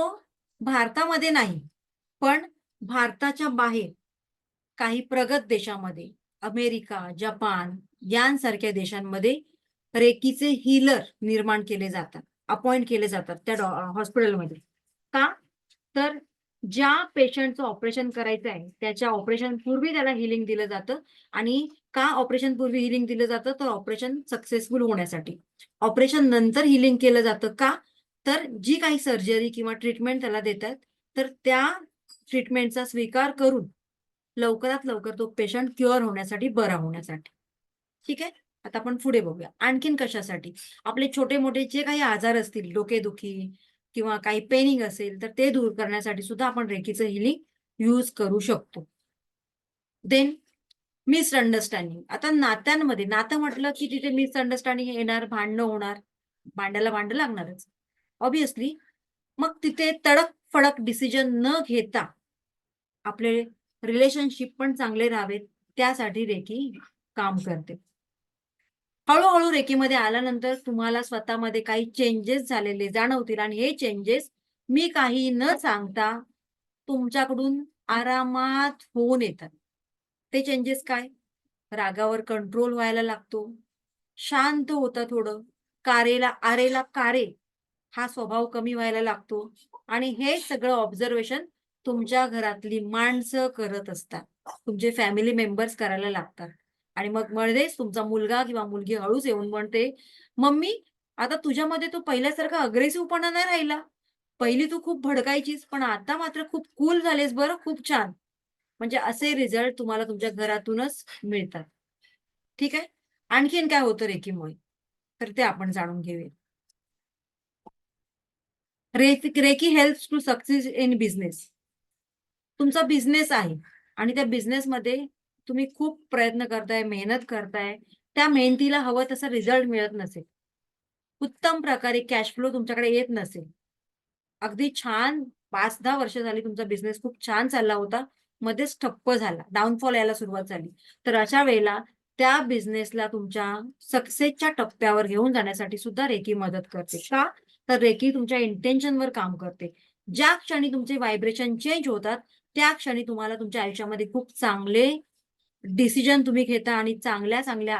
भारतामध्ये नाही, पण भारताच्या बाहेर काही प्रगत देशामध्ये, अमेरिका, जपान यांसारख्या देशांमध्ये रेकीचे हीलर निर्माण केले जातात, अपॉइंट केले जातात त्या हॉस्पिटलमध्ये. का? तर ज्या पेशंटचं ऑपरेशन करायचं आहे त्याच्या ऑपरेशन पूर्वी त्याला हिलिंग दिलं जातं. आणि का ऑपरेशन पूर्वी हिलिंग दिलं जातं? तर ऑपरेशन सक्सेसफुल होण्यासाठी. ऑपरेशन नंतर हिलिंग केलं जातं का? तर जी काही सर्जरी किंवा ट्रीटमेंट त्याला देतात, तर त्या ट्रीटमेंटचा स्वीकार करून लवकरात लवकर तो पेशंट क्युअर होण्यासाठी, बरा होण्यासाठी. ठीक आहे. आता आपण पुढे बघूया आणखीन कशासाठी. आपले छोटे मोठे जे काही आजार असतील, डोकेदुखी किंवा काही पेनिंग असेल, तर ते दूर करण्यासाठी सुद्धा आपण रेकीचं हिलिंग यूज करू शकतो. Then misunderstanding. आता नात्यांमध्ये, नातं म्हटलं की तिथे मिसअंडरस्टँडिंग येणार, भांडणं होणार, भांड्याला भांडं लागणारच ऑब्विसली. मग तिथे तडक फडक डिसिजन न घेता आपले रिलेशनशिप पण चांगले राहावेत, त्यासाठी रेकी काम करते. हळूहळू रेकीमध्ये आल्यानंतर तुम्हाला स्वतःमध्ये काही चेंजेस झालेले जाणवतील आणि हे चेंजेस मी काही न सांगता तुमच्याकडून आरामात होऊन येतात. ते चेंजेस काय? रागावर कंट्रोल व्हायला लागतो, शांत होतं थोडं, कारेला आरेला कारे हा स्वभाव कमी व्हायला लागतो. आणि हे सगळं ऑब्झर्वेशन तुमच्या घरातली माणसं करत असतात, तुमचे फॅमिली मेंबर्स करायला लागतात. आणि मग मध्येच तुमचा मुलगा किंवा मुलगी हळूच येऊन म्हणते, "मम्मी, आता तुझ्यामध्ये तो पहिल्यासारखा अग्रेसिव्हपणा नाही राहिला. पहिली तू खूप भडकायचीस, पण आता मात्र खूप कूल झालेस बरं, खूप छान." म्हणजे असे रिझल्ट तुम्हाला तुमच्या घरातूनच मिळतात. ठीक आहे. आणखीन काय होतं रेकीमुळे? तर ते आपण जाणून घेऊया. Reiki helps to succeed in business. तुमचा बिझनेस आहे आणि त्या बिझनेसमध्ये तुम्ही खूप प्रयत्न करताय, मेहनत करताय. त्या मेहनतीला हवं तसा रिझल्ट मिळत नसेल. उत्तम प्रकारे कॅश फ्लो तुमच्याकडे येत नसेल. अगदी छान 5-10 वर्ष झाली तुमचा बिझनेस खूप छान चालला होता. मध्येच ठप्प झाला, डाउनफॉल यायला सुरुवात झाली. तर अशा वेळेला त्या बिझनेसला तुमच्या सक्सेसच्या टप्प्यावर घेऊन जाण्यासाठी सुद्धा रेकी मदत करते. का? तर रेकी तुमच्या इंटेन्शनवर काम करते. ज्या क्षणी तुमचे व्हायब्रेशन चेंज होतात, त्या क्षणी तुम्हाला तुमच्या आयुष्यामध्ये खूप चांगले डिसिजन तुम्ही घेता आणि चांगल्या-चांगल्या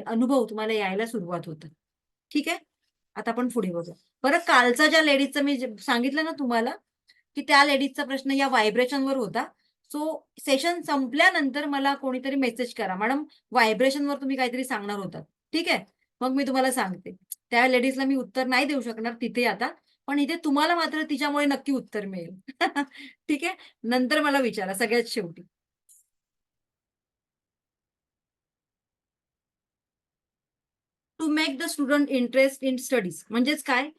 अनुभव तुम्हाला यायला सुरुवात होतात. ठीक आहे? आता आपण पुढे बघूया. बरं, कालचा ज्या लेडीजचं मी जे सांगितलं ना तुम्हाला, की त्या लेडीजचा प्रश्न या व्हायब्रेशनवर होता. सो सेशन संपल्यानंतर मला कोणीतरी मेसेज करा, "मॅडम, व्हायब्रेशनवर तुम्ही काहीतरी सांगणार होतात." ठीक आहे? मग मी तुम्हाला सांगते. त्या लेडीजला मी उत्तर नाही देऊ शकणार तिथे आता, पण इथे तुम्हाला मात्र तिच्यामुळे नक्की उत्तर मिळेल. ठीक आहे? नंतर मला विचारा सगळ्यात शेवटी. To make the student interest in studies म्हणजेच काय?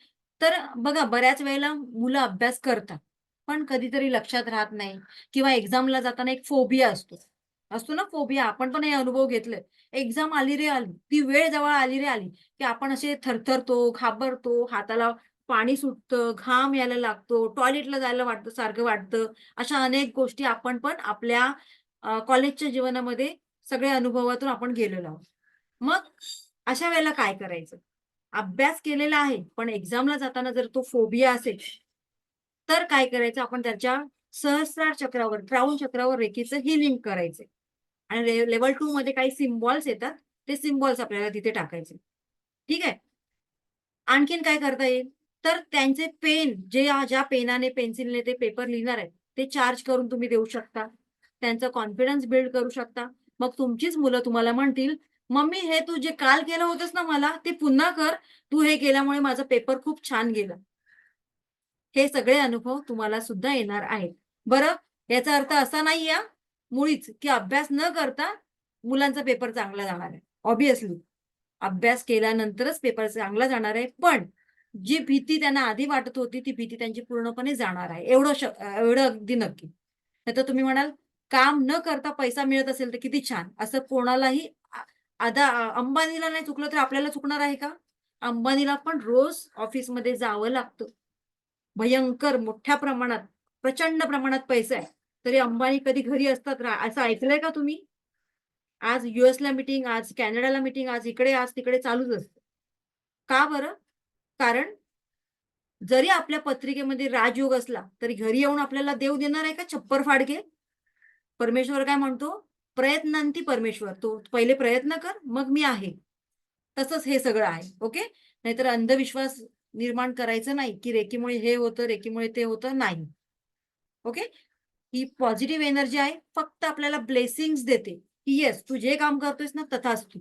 तर बघा, बऱ्याच वेळेला मुलं अभ्यास करतात, पण कधीतरी लक्षात राहत नाही किंवा एक्झामला जाताना एक फोबिया असतो. असतो ना फोबिया, आपण पण हे अनुभव घेतले. एक्झाम आली रे आली, ती वेळ जवळ आली रे आली, की आपण असे थरथरतो, घाबरतो, हाताला पाणी सुटतं, घाम यायला लागतो, टॉयलेटला जायला वाटतं, सारखं वाटतं. अशा अनेक गोष्टी आपण पण आपल्या कॉलेजच्या जीवनामध्ये सगळ्या अनुभवातून आपण गेलेलो आहोत. मग अशा वेळेला काय करायचं? अभ्यास केलेला आहे, पण एक्झामला जाताना जर तो फोबिया असेल, तर काय करायचं? आपण त्याच्या सहस्रार चक्रावर, क्राउन चक्रावर रेकीचं हीलिंग करायचंय. आणि लेव्हल 2 मध्ये काही सिम्बॉल्स येतात, ते सिम्बॉल्स आपल्याला तिथे टाकायचे. ठीक आहे? आणखीन काय करता येईल? तर त्यांचे पेन, ज्या पेनाने, पेन्सिलने ते पेपर लिहिणार आहेत, ते चार्ज करून तुम्ही देऊ शकता. त्यांचा कॉन्फिडन्स बिल्ड करू शकता. मग तुमचीच मुलं तुम्हाला म्हणतील, "मम्मी, हे तू जे काल केलं होतंस ना मला, ते पुन्हा कर. तू हे केल्यामुळे माझा पेपर खूप छान गेला." हे सगळे अनुभव तुम्हाला सुद्धा येणार आहेत. बरं, याचा अर्थ असा नाही आहे मुळीच, की अभ्यास न करता मुलांचा पेपर चांगला जाणार आहे. ऑब्व्हियसली अभ्यास केल्यानंतरच पेपर चांगला जाणार आहे. पण जी भीती त्यांना आधी वाटत होती, ती भीती त्यांची पूर्णपणे जाणार आहे. एवढं अगदी नक्की. नाहीतर तुम्ही म्हणाल, काम न करता पैसा मिळत असेल तर किती छान. असं कोणालाही अंबानीला नाही चुकलं तर आपल्याला चुकणार आहे का? अंबानीला पण रोज ऑफिसमध्ये जावं लागतं. भयंकर मोठ्या प्रमाणात, प्रचंड प्रमाणात पैसा आहे. तरी अंबानी कधी घरी असतात असं ऐकलंय का तुम्ही? आज US ला मीटिंग, आज कॅनडाला मीटिंग, आज इकडे, आज तिकडे चालूच असतं. का बरं? कारण जरी आपल्या पत्रिकेमध्ये राजयोग असला, तरी घरी येऊन आपल्याला देव देणार आहे का छप्पर फाडके? परमेश्वर काय म्हणतो? प्रयत्नांती परमेश्वर. तो पहिले प्रयत्न कर, मग मी आहे. तसंच हे सगळं आहे. ओके. नाहीतर अंधविश्वास निर्माण करायचं नाही, की रेकीमुळे हे होतं, रेकीमुळे ते होतं. नाही. ओके. ही पॉझिटिव्ह एनर्जी आहे. फक्त आपल्याला ब्लेसिंग्स देते, की येस तू जे काम करतोयस ना तथास्तु.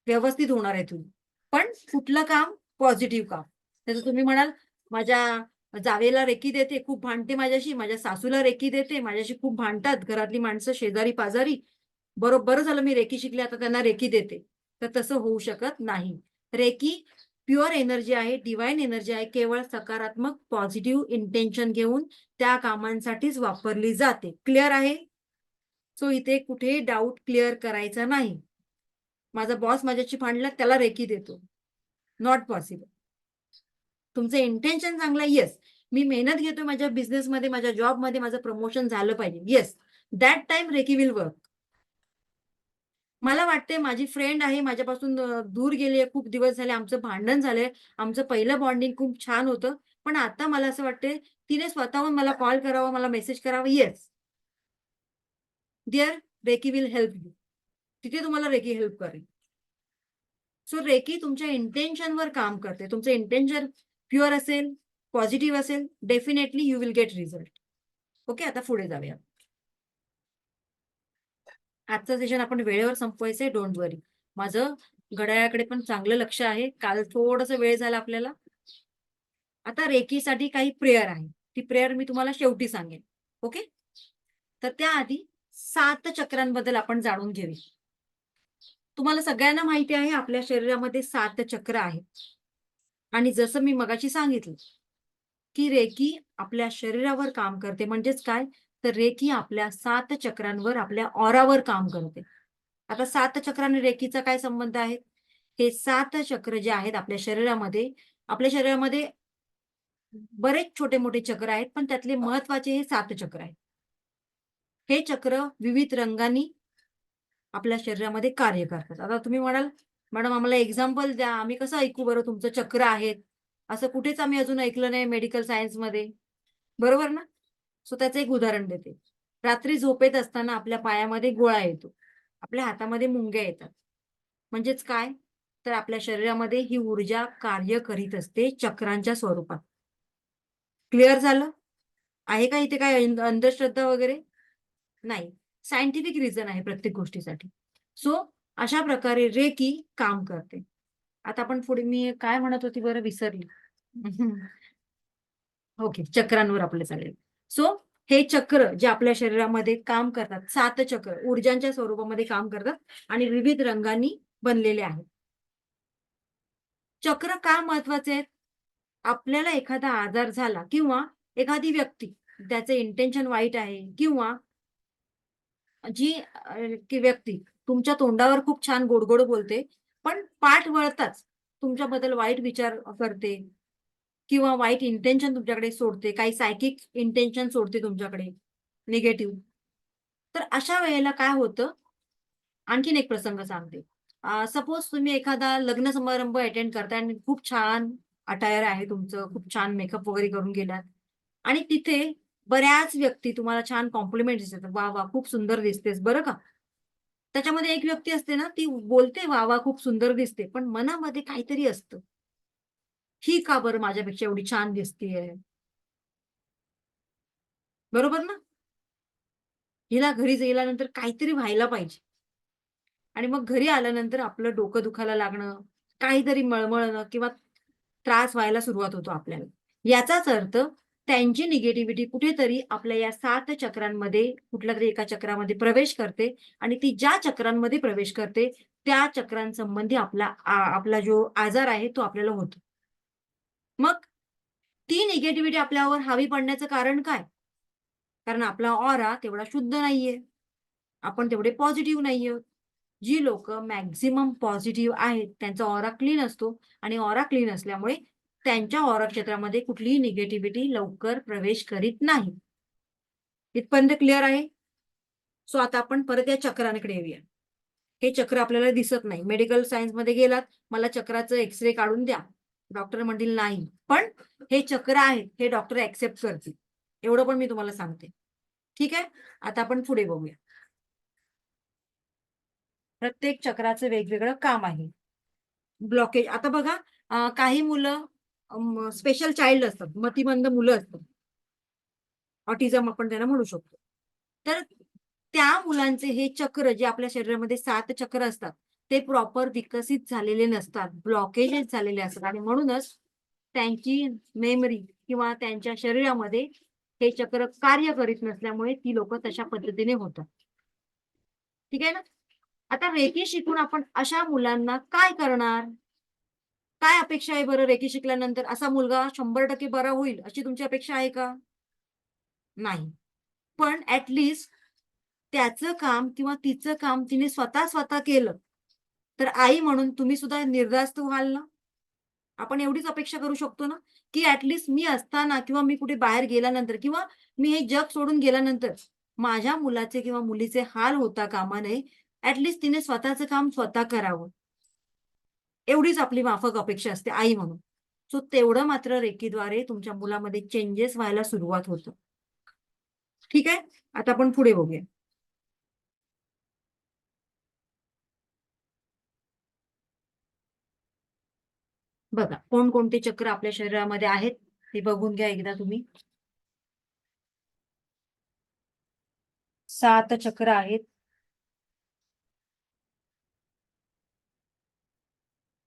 व्यवस्थित होणार आहे तुझं. पण कुठलं काम? पॉझिटिव्ह काम. जसं तुम्ही म्हणाल, माझ्या जावेला रेकी देते, खूप भांडते माझ्याशी, माझ्या सासूला रेकी देते, माझ्याशी खूप भांडतात घरातली माणसं, शेजारी-पाजारी. बरं झालं मी रेकी शिकले, आता त्यांना रेकी देते. तर तसं होऊ शकत नाही. रेकी प्युअर एनर्जी आहे, डिव्हाइन एनर्जी आहे. केवळ सकारात्मक पॉझिटिव्ह इंटेन्शन घेऊन त्या कामांसाठीच वापरली जाते. क्लिअर आहे? सो इथे कुठेही डाउट क्लिअर करायचा नाही. माझा बॉस माझ्याशी भांडला, त्याला रेकी देतो. Not possible. तुमचं इंटेन्शन चांगलं आहे, येस. मी मेहनत घेतोय माझ्या बिझनेसमध्ये, माझ्या जॉबमध्ये माझं प्रमोशन झालं पाहिजे. Yes, that time reiki will work. मला वाटते माझी फ्रेंड आहे, माझ्यापासून दूर गेली आहे, खूप दिवस झाले, आमचं भांडण झालंय. आमचं पहिलं बॉन्डिंग खूप छान होतं. पण आता मला असं वाटते, तिने स्वतःहून मला कॉल करावा, मला मेसेज करावा. Yes, dear reiki will help you. तिथे तुम्हाला रेकी हेल्प करेल. सो रेकी तुमच्या इंटेन्शनवर काम करते. तुमचं इंटेन्शन प्युअर असेल, पॉझिटिव्ह असेल, definitely you will get result. Okay, आता पुढे जाऊया. आजचं सेशन आपण वेळेवर संपवायचंय, डोंट वरी. माझं घड्याळाकडे पण चांगलं लक्ष आहे. काल थोडंसं वेळ झाला आपल्याला. आता रेकीसाठी काही प्रेयर आहे. ती प्रेयर मी तुम्हाला शेवटी सांगेन. ओके? तर त्याआधी 7 चक्रांबद्दल आपण जाणून घेऊया. तुम्हाला सगळ्यांना माहिती आहे आपल्या शरीरामध्ये 7 चक्र आहेत. आणि जसं मी मगाशी सांगितलं, की रेकी आपल्या शरीरावर काम करते. म्हणजेच काय? तर रेकी आपल्या 7 चक्रांवर, आपल्या ऑरावर काम करते. आता 7 चक्र आणि रेकीचा काय संबंध आहे? हे 7 चक्र जे आहेत आपल्या शरीरामध्ये बरेच छोटे-मोठे चक्र आहेत, पण त्यातले महत्त्वाचे हे 7 चक्र आहेत. हे चक्र विविध रंगांनी आपल्या शरीरामध्ये कार्य करतात. आता तुम्ही म्हणाल, "मॅडम आम्हाला एक्झाम्पल द्या. आम्ही कसं ऐकू बरं तुमचं चक्र आहेत?" असं कुठेच आम्ही अजून ऐकलं नाही मेडिकल सायन्समध्ये. बरोबर ना? सो त्याचं एक उदाहरण देते. रात्री झोपेत असताना आपल्या पायामध्ये गोळा येतो. आपल्या हातामध्ये मुंग्या येतात. म्हणजेच काय? तर आपल्या शरीरामध्ये ही ऊर्जा कार्य करीत असते चक्रांच्या स्वरूपात. क्लिअर झालं? आहे का इथे काय अंधश्रद्धा वगैरे? नाही. सायंटिफिक रिझन आहे प्रत्येक गोष्टीसाठी. सो अशा प्रकारे रेकी काम करते. आता आपण पुढे मी काय म्हणत होती बरं विसरली. ओके, चक्रांवर आपलं चालेल. सो हे चक्र जे आपल्या शरीरामध्ये काम करतात, 7 चक्र ऊर्जांच्या स्वरूपामध्ये काम करतात आणि विविध रंगांनी बनलेले आहेत. चक्र का महत्वाचे आहेत? आपल्याला एखादा आजार झाला किंवा एखादी व्यक्ती त्याचं इंटेन्शन वाईट आहे किंवा जी की व्यक्ती तुमच्या तोंडावर खूप छान गोड-गोड बोलते, पण पाठ वळताच तुमच्याबद्दल वाईट विचार करते किंवा वाईट इंटेन्शन तुमच्याकडे सोडते, काही सायकिक इंटेन्शन सोडते तुमच्याकडे निगेटिव्ह. तर अशा वेळेला काय होतं, आणखीन एक प्रसंग सांगते. सपोज तुम्ही एखादा लग्न समारंभ अटेंड करताय आणि खूप छान अटायर आहे तुमचं, खूप छान मेकअप वगैरे करून गेलात आणि तिथे बऱ्याच व्यक्ती तुम्हाला छान कॉम्प्लिमेंट्स देतात. "वाह! वाह! खूप सुंदर दिसतेस." बरं का. त्याच्यामध्ये एक व्यक्ती असते ना, ती बोलते, "वाह! वाह! खूप सुंदर दिसते." पण मनामध्ये काहीतरी असतं. "ही का बरं माझ्यापेक्षा एवढी छान दिसतीये?" बरोबर ना? हिला घरी गेल्यानंतर काहीतरी व्हायला पाहिजे. आणि मग घरी आल्यानंतर आपलं डोकं दुखायला लागणं, काहीतरी मळमळणं किंवा त्रास व्हायला सुरुवात होतो आपल्याला. याचाच अर्थ त्यांची निगेटिव्हिटी कुठेतरी आपल्या या 7 चक्रांमध्ये कुठल्यातरी एका चक्रामध्ये प्रवेश करते आणि ती ज्या चक्रांमध्ये प्रवेश करते, त्या चक्रांसंबंधी आपला जो आजार आहे तो आपल्याला होतो. मग ती निगेटिव्हिटी आपल्यावर हावी पडण्याचं कारण काय? कारण आपला ऑरा तेवढा शुद्ध नाहीये. आपण तेवढे पॉझिटिव्ह नाही आहोत. जी लोकं मॅक्सिमम पॉझिटिव्ह आहेत, त्यांचा ऑरा क्लीन असतो आणि ऑरा क्लीन असल्यामुळे त्यांच्या ऑरा क्षेत्रामध्ये कुठलीही निगेटिव्हिटी लवकर प्रवेश करीत नाही. इथपर्यंत क्लिअर आहे? सो आता आपण परत या चक्रांकडे येऊया. हे चक्र आपल्याला दिसत नाही. मेडिकल सायन्स मध्ये गेलात, मला चक्राचं एक्सरे काढून द्या. डॉक्टर म्हणतील नाही. पण हे चक्र आहेत, हे डॉक्टर ऍक्सेप्ट करतील. एवढं पण मी तुम्हाला सांगते. ठीक आहे? आता आपण पुढे बघूया. प्रत्येक चक्राचं वेगवेगळं काम आहे. ब्लॉकेज आता बघा, काही मुलं स्पेशल चाइल्ड असतात, मतिमंद मुलं असतात. ऑटिझम आपण त्यांना म्हणू शकतो. तर त्या मुलांचे हे चक्र जे आपल्या शरीरामध्ये 7 चक्र असतात, ते प्रॉपर विकसित झालेले नसतात. ब्लॉकेजेस झालेले असतात आणि म्हणूनच त्यांची मेमरी किंवा त्यांच्या शरीरामध्ये हे चक्र कार्य करीत नसल्यामुळे ती लोकं तशा पद्धतीने होतात. ठीक आहे ना? आता रेकी शिकून आपण अशा मुलांना काय करणार? काय अपेक्षा आहे बरं रेकी शिकल्यानंतर? असा मुलगा 100% बरा होईल अशी तुमची अपेक्षा आहे का? नाही. पण ॲट त्याचं काम किंवा तिचं काम तिने स्वतः केलं, तर आई म्हणून तुम्ही सुद्धा निर्धास्त व्हाल ना? आपण एवढीच अपेक्षा करू शकतो ना, की मी असताना किंवा मी कुठे बाहेर गेल्यानंतर किंवा मी हे जग सोडून गेल्यानंतर माझ्या मुलाचे किंवा मुलीचे हाल होता कामा नये. तिने स्वतःचं काम स्वतः करावं. एवढीच आपली माफक अपेक्षा असते आई म्हणून. सो तेवढं मात्र रेकीद्वारे तुमच्या मुलामध्ये चेंजेस व्हायला सुरुवात होतं. ठीक आहे? आता आपण पुढे बघूया. बघा, कोणकोणते चक्र आपल्या शरीरामध्ये आहेत, ते बघून घ्या एकदा तुम्ही. 7 चक्र आहेत.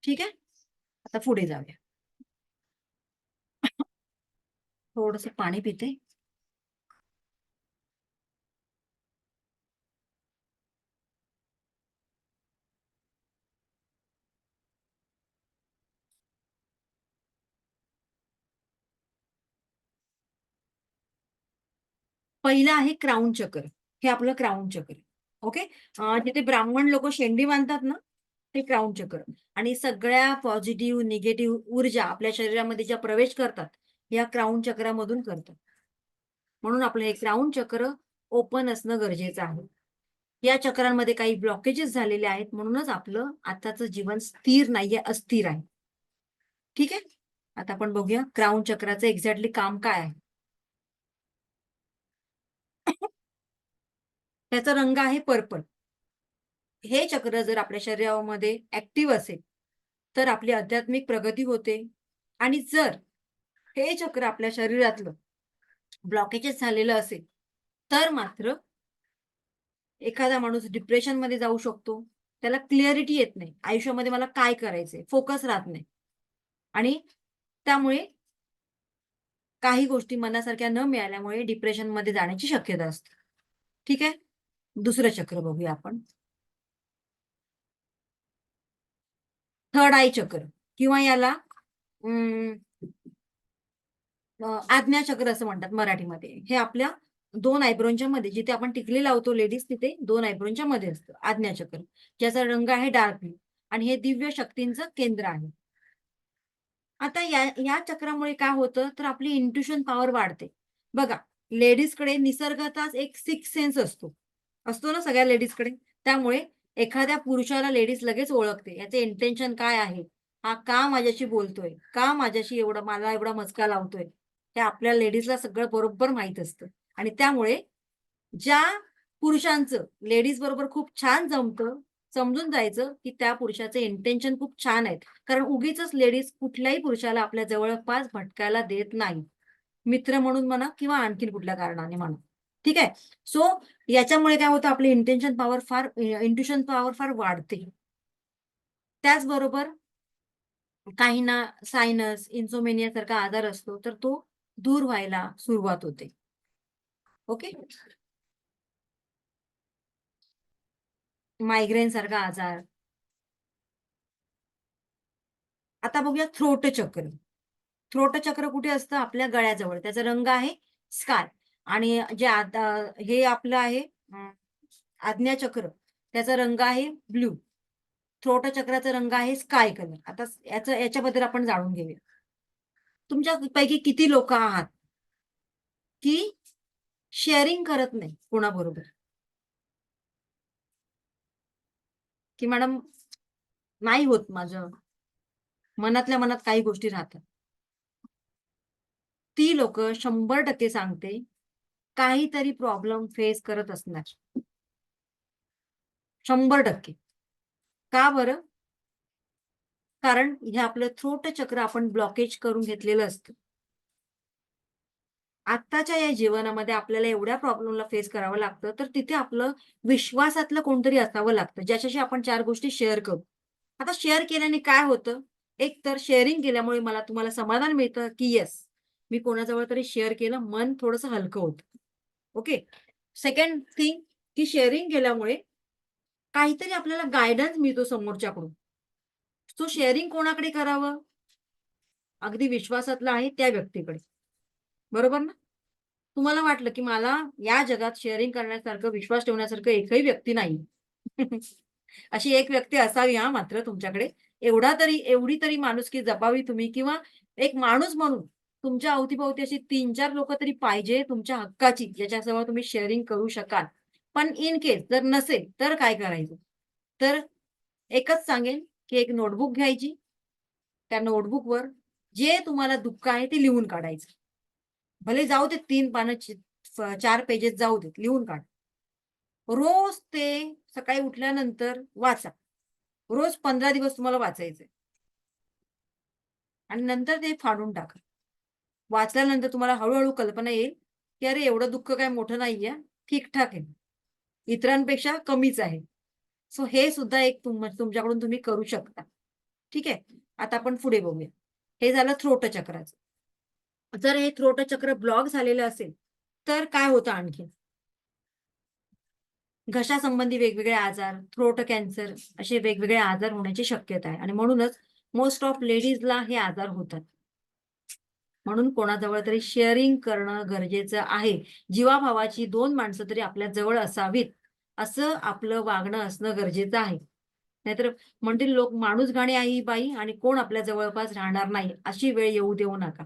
ठीक आहे? आता पुढे जाऊया. थोडंसं पाणी पिते. पहिलं आहे क्राउन चक्र. हे आपलं क्राउन चक्र. ओके. जिथे ब्राह्मण लोक शेंडी बांधतात ना, ते क्राउन चक्र. आणि सगळ्या पॉझिटिव्ह, निगेटिव्ह ऊर्जा आपल्या शरीरामध्ये ज्या प्रवेश करतात, या क्राउन चक्रामधून करतात. म्हणून आपलं हे क्राउन चक्र ओपन असणं गरजेचं आहे. या चक्रांमध्ये काही ब्लॉकेजेस झालेले आहेत, म्हणूनच आपलं आताचं जीवन स्थिर नाहीये, अस्थिर आहे. ठीक आहे? आता आपण बघूया क्राउन चक्राचं एक्झॅक्टली काम काय आहे. त्याचा रंग आहे पर्पल. हे चक्र जर आपल्या शरीरामध्ये ऍक्टिव्ह असेल, तर आपली आध्यात्मिक प्रगती होते. आणि जर हे चक्र आपल्या शरीरातलं ब्लॉकेजेस झालेलं असेल, तर मात्र एखादा माणूस डिप्रेशनमध्ये जाऊ शकतो. त्याला क्लॅरिटी येत नाही. आयुष्यामध्ये मला काय करायचंय? फोकस राहत नाही. आणि त्यामुळे काही गोष्टी मनासारख्या न मिळाल्यामुळे डिप्रेशनमध्ये जाण्याची शक्यता असते. ठीक आहे? दुसरं चक्र बघूया आपण. थर्ड आय चक्र किंवा याला अं, आज्ञाचक्र असं म्हणतात मराठीमध्ये. हे आपल्या 2 आयब्रोच्या मध्ये जिथे आपण टिकली लावतो लेडीज तिथे 2 आयब्रोच्या मध्ये असतं आज्ञाचक्र. ज्याचा रंग आहे डार्क ब्लू आणि हे दिव्य शक्तींचं केंद्र आहे. आता या चक्रामुळे काय होतं, तर आपली इंट्युशन पॉवर वाढते. बघा, लेडीजकडे निसर्गाचाच एक सिक्स्थ सेन्स असतो. असतो ना सगळ्या लेडीजकडे. त्यामुळे एखाद्या पुरुषाला लेडीज लगेच ओळखते. याचे इंटेन्शन काय आहे? हा का माझ्याशी बोलतोय? का माझ्याशी मला एवढा मस्का लावतोय? हे आपल्या लेडीजला सगळं बरोबर माहीत असतं. आणि त्यामुळे ज्या पुरुषांचं लेडीज बरोबर खूप छान जमतं, समजून जायचं, की त्या पुरुषाचे इंटेन्शन खूप छान आहेत. कारण उगीचच लेडीज कुठल्याही पुरुषाला आपल्या जवळपास भटकायला देत नाही. मित्र म्हणून म्हणा किंवा आणखीन कुठल्या कारणाने म्हणा. ठीक आहे? सो याच्यामुळे काय होतं आपली इंट्युशन पॉवर फार वाढते. त्याचबरोबर काहींना सायनस, इन्सोमेनिया सारखा आजार असतो, तर तो दूर व्हायला सुरुवात होते. ओके? मायग्रेन सारखा आजार. आता बघूया थ्रोट चक्र. थ्रोट चक्र कुठे असतं? आपल्या गळ्याजवळ. त्याचा रंग आहे स्काय आणि जे आता हे आपलं आहे आज्ञाचक्र, त्याचा रंग आहे ब्लू. थ्रोट चक्राचा रंग आहे स्काय कलर. आता याच्याबद्दल आपण जाणून घेऊया. तुमच्यापैकी किती लोकं आहात, की शेअरिंग करत नाही कोणाबरोबर, की मॅडम नाही होत माझं, मनातल्या मनात काही गोष्टी राहतात. ती लोक 100% सांगते काहीतरी प्रॉब्लेम फेस करत असणार. 100%. का बरं? कारण हे आपलं थ्रोट चक्र आपण ब्लॉकेज करून घेतलेलं असतं. आत्ताच्या या जीवनामध्ये आपल्याला एवढ्या प्रॉब्लेमला फेस करावं लागतं, तर तिथे आपलं विश्वासातलं कोणतरी असावं लागतं, ज्याच्याशी आपण 4 गोष्टी शेअर करू. आता शेअर केल्याने काय होतं? एक तर शेअरिंग केल्यामुळे मला तुम्हाला समाधान मिळतं, की येस, मी कोणाजवळ तरी शेअर केलं, मन थोडंसं हलकं होतं. ओके. सेकंड थिंग, की शेअरिंग केल्यामुळे काहीतरी आपल्याला गाईडन्स मिळतो समोरच्याकडून. सो शेअरिंग कोणाकडे करावं? अगदी विश्वासातलं आहे त्या व्यक्तीकडे. बरोबर ना? तुम्हाला वाटलं, की मला या जगात शेअरिंग करण्यासारखं, विश्वास ठेवण्यासारखं एकही व्यक्ती नाही. अशी एक व्यक्ती असावी हां मात्र तुमच्याकडे. एवढी तरी माणुसकी जपावी तुम्ही किंवा एक माणूस म्हणून तुमच्या अवती-भोवती अशी 3-4 लोकं तरी पाहिजे तुमच्या हक्काची, ज्याच्यासमोर तुम्ही शेअरिंग करू शकाल. पण इन केस जर नसेल, तर काय करायचं? तर एकच सांगेन, की एक नोटबुक घ्यायची. त्या नोटबुकवर जे तुम्हाला दुःख आहे ते लिहून काढायचं. भले जाऊ देत 3 पानं 4 पेजेस जाऊ देत, लिहून काढा. रोज ते सकाळी उठल्यानंतर वाचा. रोज 15 दिवस तुम्हाला वाचायचंय आणि नंतर ते फाडून टाका. वाचल्यानंतर तुम्हाला हळू कल्पना येईल, की अरे एवढं दुःख काही मोठं नाहीये, ठीक-ठाक आहे. इतरांपेक्षा कमीच आहे. सो हे सुद्धा एक तुमच्याकडून तुम्ही करू शकता. ठीक आहे. आता आपण पुढे बघूया. हे झालं थ्रोट चक्राचं. जर हे थ्रोट चक्र ब्लॉक झालेलं असेल, तर काय होतं आणखीन? घशासंबंधी वेगवेगळे आजार, थ्रोट कॅन्सर असे वेगवेगळे आजार होण्याची शक्यता आहे आणि म्हणूनच मोस्ट ऑफ लेडीजला हे आजार होतात. म्हणून कोणाजवळ तरी शेअरिंग करणं गरजेचं आहे. जीवाभावाची 2 माणसं तरी आपल्या जवळ असावीत, असं आपलं वागणं असणं गरजेचं आहे. नाहीतर म्हणतील लोक, "माणूस घाणी आहे ही बाई आणि कोण आपल्या जवळपास राहणार नाही." अशी वेळ येऊ देऊ नका.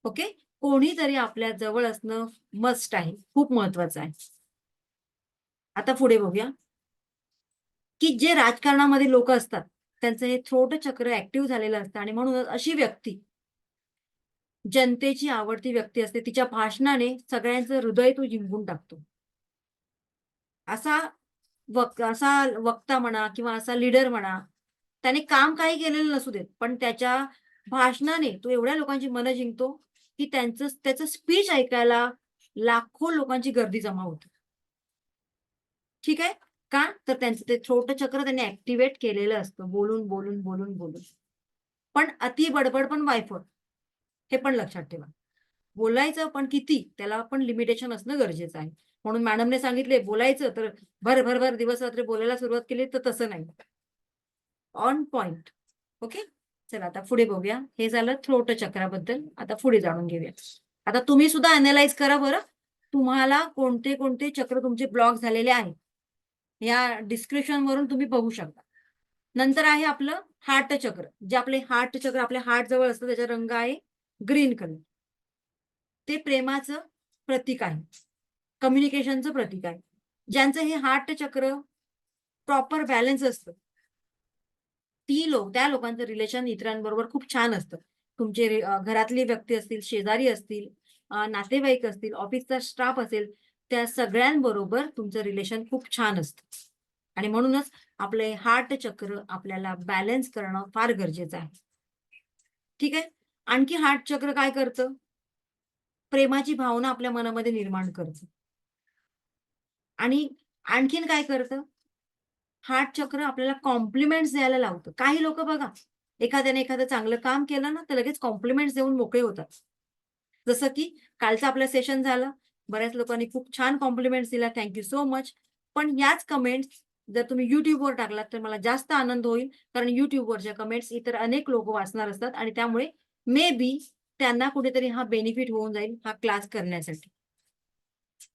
ओके? कोणीतरी आपल्या जवळ असणं मस्ट आहे. खूप महत्वाचं आहे. आता पुढे बघूया, की जे राजकारणामध्ये लोकं असतात, त्यांचं हे थ्रोट चक्र ॲक्टिव्ह झालेलं असतं आणि म्हणूनच अशी व्यक्ती जनतेची आवडती व्यक्ती असते. तिच्या भाषणाने सगळ्यांचं हृदय तो जिंकून टाकतो. असा असा वक्ता म्हणा किंवा असा लीडर म्हणा, त्याने काम काही केलेलं नसू देत, पण त्याच्या भाषणाने तो एवढ्या लोकांची मनं जिंकतो, की त्याचं स्पीच ऐकायला लाखो लोकांची गर्दी जमा होते. ठीक आहे? का? तर त्यांचं ते थ्रोट चक्र त्यांनी ॲक्टिव्हेट केलेलं असतं. बोलून, बोलून, बोलून, बोलून. पण अति बडबड पण वायफळ. हे पण लक्षात ठेवा. बोलायचं पण किती त्याला पण लिमिटेशन असणं गरजेचं आहे. म्हणून मॅडमने सांगितले बोलायचं तर भर दिवस-रात्र बोलायला सुरुवात केली तर तसं नाही. On point. ओके. चला आता पुढे बघूया. हे झालं थ्रोट चक्राबद्दल. आता पुढे जाणून घेऊया. आता तुम्ही सुद्धा अॅनलाईज करा बरं. तुम्हाला कोणते चक्र तुमचे ब्लॉक झालेले आहेत. या डिस्क्रिप्शनवरून तुम्ही बघू शकता. नंतर आहे आपलं हार्ट चक्र. जे आपले हार्ट चक्र आपल्या हार्ट जवळ असतं त्याचा रंग आहे ग्रीन कलर. ते प्रेमाचं प्रतीक आहे. कम्युनिकेशनचं प्रतीक आहे. ज्यांचं हे हार्ट चक्र प्रॉपर बॅलन्स असतं. त्या लोकांचं रिलेशन इतरांबरोबर खूप छान असतं. तुमचे घरातली व्यक्ती असतील, शेजारी असतील, नातेवाईक असतील, ऑफिसचा स्टाफ असेल, त्या सगळ्यांबरोबर तुमचं रिलेशन खूप छान असतं. आणि म्हणूनच आपलं हे हार्ट चक्र आपल्याला बॅलन्स करणं फार गरजेचं आहे. ठीक आहे. आणखी हार्ट चक्र काय करतं? प्रेमाची भावना आपल्या मनामध्ये निर्माण करतं. आणि आणखीन काय करतं? हार्ट चक्र आपल्याला कॉम्प्लिमेंट्स द्यायला लावतं. काही लोकं बघा, एखाद्याने एखादं चांगलं काम केलं ना, तर लगेच कॉम्प्लिमेंट्स देऊन मोकळे होतात. जसं की कालचं आपलं सेशन झालं. बऱ्याच लोकांनी खूप छान कॉम्प्लिमेंट्स दिल्या. Thank you so much. पण याच कमेंट्स जर तुम्ही YouTubeवर टाकलात, तर मला जास्त आनंद होईल. कारण YouTubeवरच्या कमेंट्स इतर अनेक लोकं वाचणार असतात आणि त्यामुळे मे बी त्यांना कुठेतरी हा बेनिफिट होऊन जाईल, हा क्लास करण्यासाठी.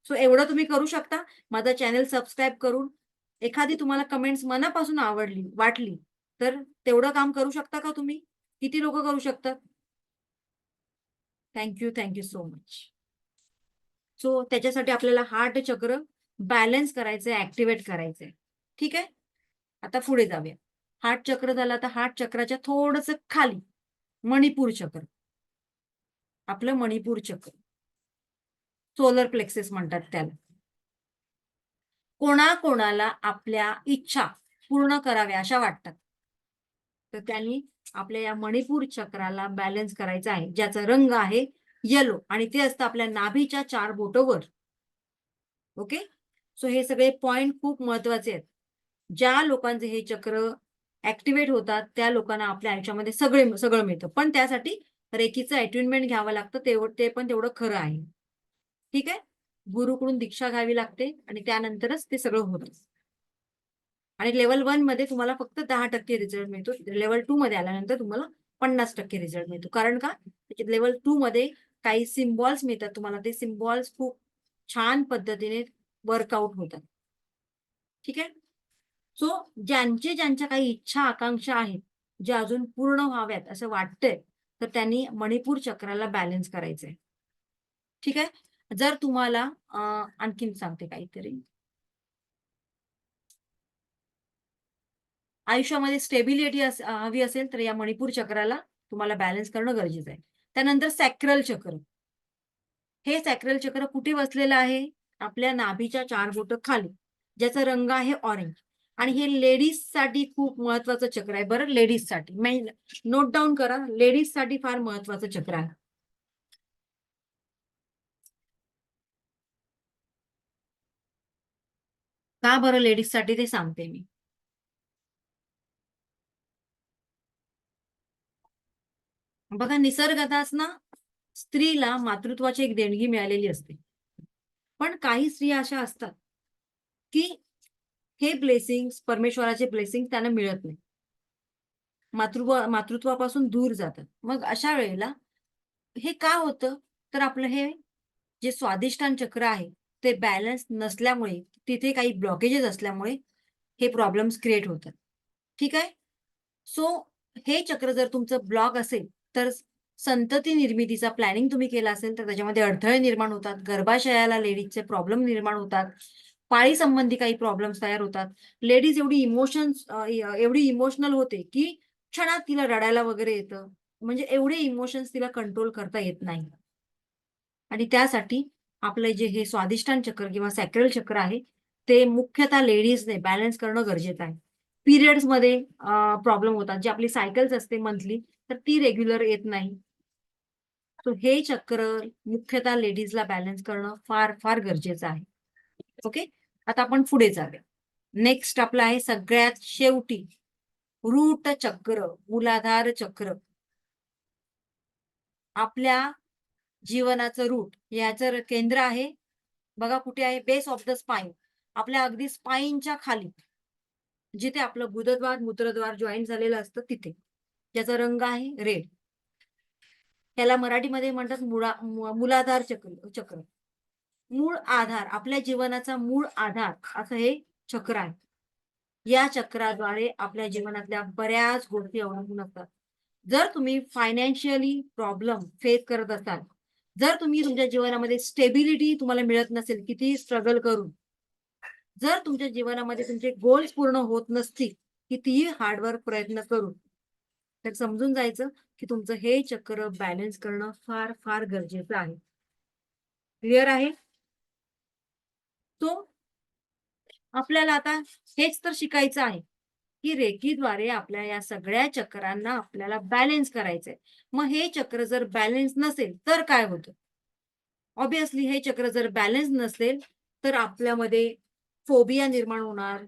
सो एवढं तुम्ही करू शकता. माझा चॅनल सबस्क्राईब करून एखादी तुम्हाला कमेंट्स मनापासून वाटली, तर तेवढं काम करू शकता का तुम्ही? किती लोकं करू शकतात? Thank you so much. So त्याच्यासाठी आपल्याला हार्ट चक्र बॅलन्स करायचंय, ऍक्टिव्हेट करायचंय. ठीक आहे, आता पुढे जाऊया. हार्ट चक्र झालं, आता हार्ट चक्राच्या थोडस खाली मणिपूर चक्र, आपलं मणिपूर चक्र, सोलर प्लेक्सेस म्हणतात त्याला. कोणाकोणाला आपल्या इच्छा पूर्ण कराव्या अशा वाटतात, तर त्यांनी आपल्या या मणिपूर चक्राला बॅलन्स करायचा आहे, ज्याचा रंग आहे येलो, आणि ते असतं आपल्या नाभीच्या 4 बोटावर. ओके, सो हे सगळे पॉइंट खूप महत्वाचे आहेत. ज्या लोकांचे हे चक्र ऍक्टिव्हेट होतात त्या लोकांना आपल्या आयुष्यामध्ये सगळं मिळतं, पण त्यासाठी रेकीचं अट्युनमेंट घ्यावं लागतं, ते पण तेवढं खरं आहे. ठीक आहे, गुरुकडून दीक्षा घ्यावी लागते आणि त्यानंतरच ते सगळं होतं. आणि लेवल 1 मध्ये तुम्हाला फक्त 10% रिझल्ट मिळतो. लेवल 2 मध्ये आल्यानंतर तुम्हाला 50% रिझल्ट मिळतो. कारण का, लेवल 2 मध्ये काही सिम्बॉल्स मिळतात तुम्हाला, ते सिम्बॉल्स खूप छान पद्धतीने वर्कआउट होतात. ठीक आहे, सो ज्यांच्या काही इच्छा आकांक्षा आहेत, ज्या अजून पूर्ण व्हाव्यात असं वाटतंय, तर त्यांनी मणिपूर चक्राला बॅलन्स करायचंय. ठीक आहे, जर तुम्हाला आणखीन सांगते काहीतरी, आयुष्यामध्ये स्टेबिलिटी हवी असेल तर या मणिपूर चक्राला तुम्हाला बॅलन्स करणं गरजेचं आहे. त्यानंतर सॅक्रल चक्र, हे सॅक्रल चक्र कुठे वसलेलं आहे? आपल्या नाभीच्या 4 बोटं खाली, ज्याचा रंग आहे ऑरेंज. आणि हे लेडीज साठी खूप महत्वाचं चक्र आहे बरं, लेडीज साठी नोट डाऊन करा, लेडीज साठी फार महत्वाचं चक्र आहे. का बरं लेडीज साठी ते सांगते मी. बघा, निसर्गातच ना स्त्रीला मातृत्वाची एक देणगी मिळालेली असते, पण काही स्त्रिया अशा असतात की हे ब्लेसिंग्स, परमेश्वराचे ब्लेसिंग त्यांना मिळत नाही, मातृत्वापासून दूर जातात. मग अशा वेळेला हे का होतं, तर आपलं हे जे स्वादिष्टान चक्र आहे ते बॅलन्स नसल्यामुळे, तिथे काही ब्लॉकेजेस असल्यामुळे हे प्रॉब्लेम्स क्रिएट होतात. ठीक आहे, सो हे चक्र जर तुमचं ब्लॉक असेल, तर संतती निर्मितीचा प्लॅनिंग तुम्ही केला असेल तर त्याच्यामध्ये अडथळे निर्माण होतात, गर्भाशयाला लेडीजचे प्रॉब्लेम निर्माण होतात, पाळी संबंधी काही प्रॉब्लेम्स तयार होतात. लेडीज एवढी इमोशनल होते की क्षणात तिला रडायला वगैरे येतं, म्हणजे एवढे इमोशन्स तिला कंट्रोल करता येत नाही. आणि त्यासाठी आपलं जे हे स्वादिष्टान चक्र किंवा सॅक्रल चक्र आहे, ते मुख्यतः लेडीजने बॅलन्स करणं गरजेचं आहे. पिरियड्समध्ये प्रॉब्लेम होतात, जी आपली सायकल्स असते मंथली, तर ती रेग्युलर येत नाही. सो हे चक्र मुख्यतः लेडीजला बॅलन्स करणं फार फार गरजेचं आहे. ओके, आता आपण पुढे जाऊया. नेक्स्ट आपलं आहे सगळ्यात शेवटी रूट चक्र, मूलाधार चक्र. आपल्या जीवनाचं रूट, याचं केंद्र आहे बघा कुठे आहे, बेस ऑफ द स्पाइन, आपल्या अगदी स्पाइनच्या खाली, जिथे आपलं गुदद्वार मूत्रद्वार जॉईन झालेलं असतं तिथे, ज्याचा रंग आहे रेड. त्याला मराठीमध्ये म्हणतात मूलाधार चक्र. चक्र, मूळ आधार, आपल्या जीवनाचा मूळ आधार असं हे चक्र आहे. या चक्राद्वारे आपल्या जीवनातल्या बऱ्याच गोष्टी अवलंबून असतात. जर तुम्ही फायनान्शियली प्रॉब्लेम फेस करत असाल, जर तुम्ही तुमच्या जीवनामध्ये स्टेबिलिटी तुम्हाला मिळत नसेल कितीही स्ट्रगल करून, जर तुमच्या जीवनामध्ये तुमचे गोल्स पूर्ण होत नसतील कितीही हार्डवर्क प्रयत्न करून, तर समजून जायचं की तुमचं हे चक्र बॅलन्स करणं फार फार गरजेचं आहे. क्लिअर आहे? तो आपल्याला आता हेच तर शिकायचं आहे की रेकीद्वारे आपल्या या सगळ्या चक्रांना आपल्याला बॅलन्स करायचंय. मग हे चक्र जर बॅलन्स नसेल तर काय होतं? ऑब्व्हियसली हे चक्र जर बॅलन्स नसेल तर आपल्यामध्ये फोबिया निर्माण होणार,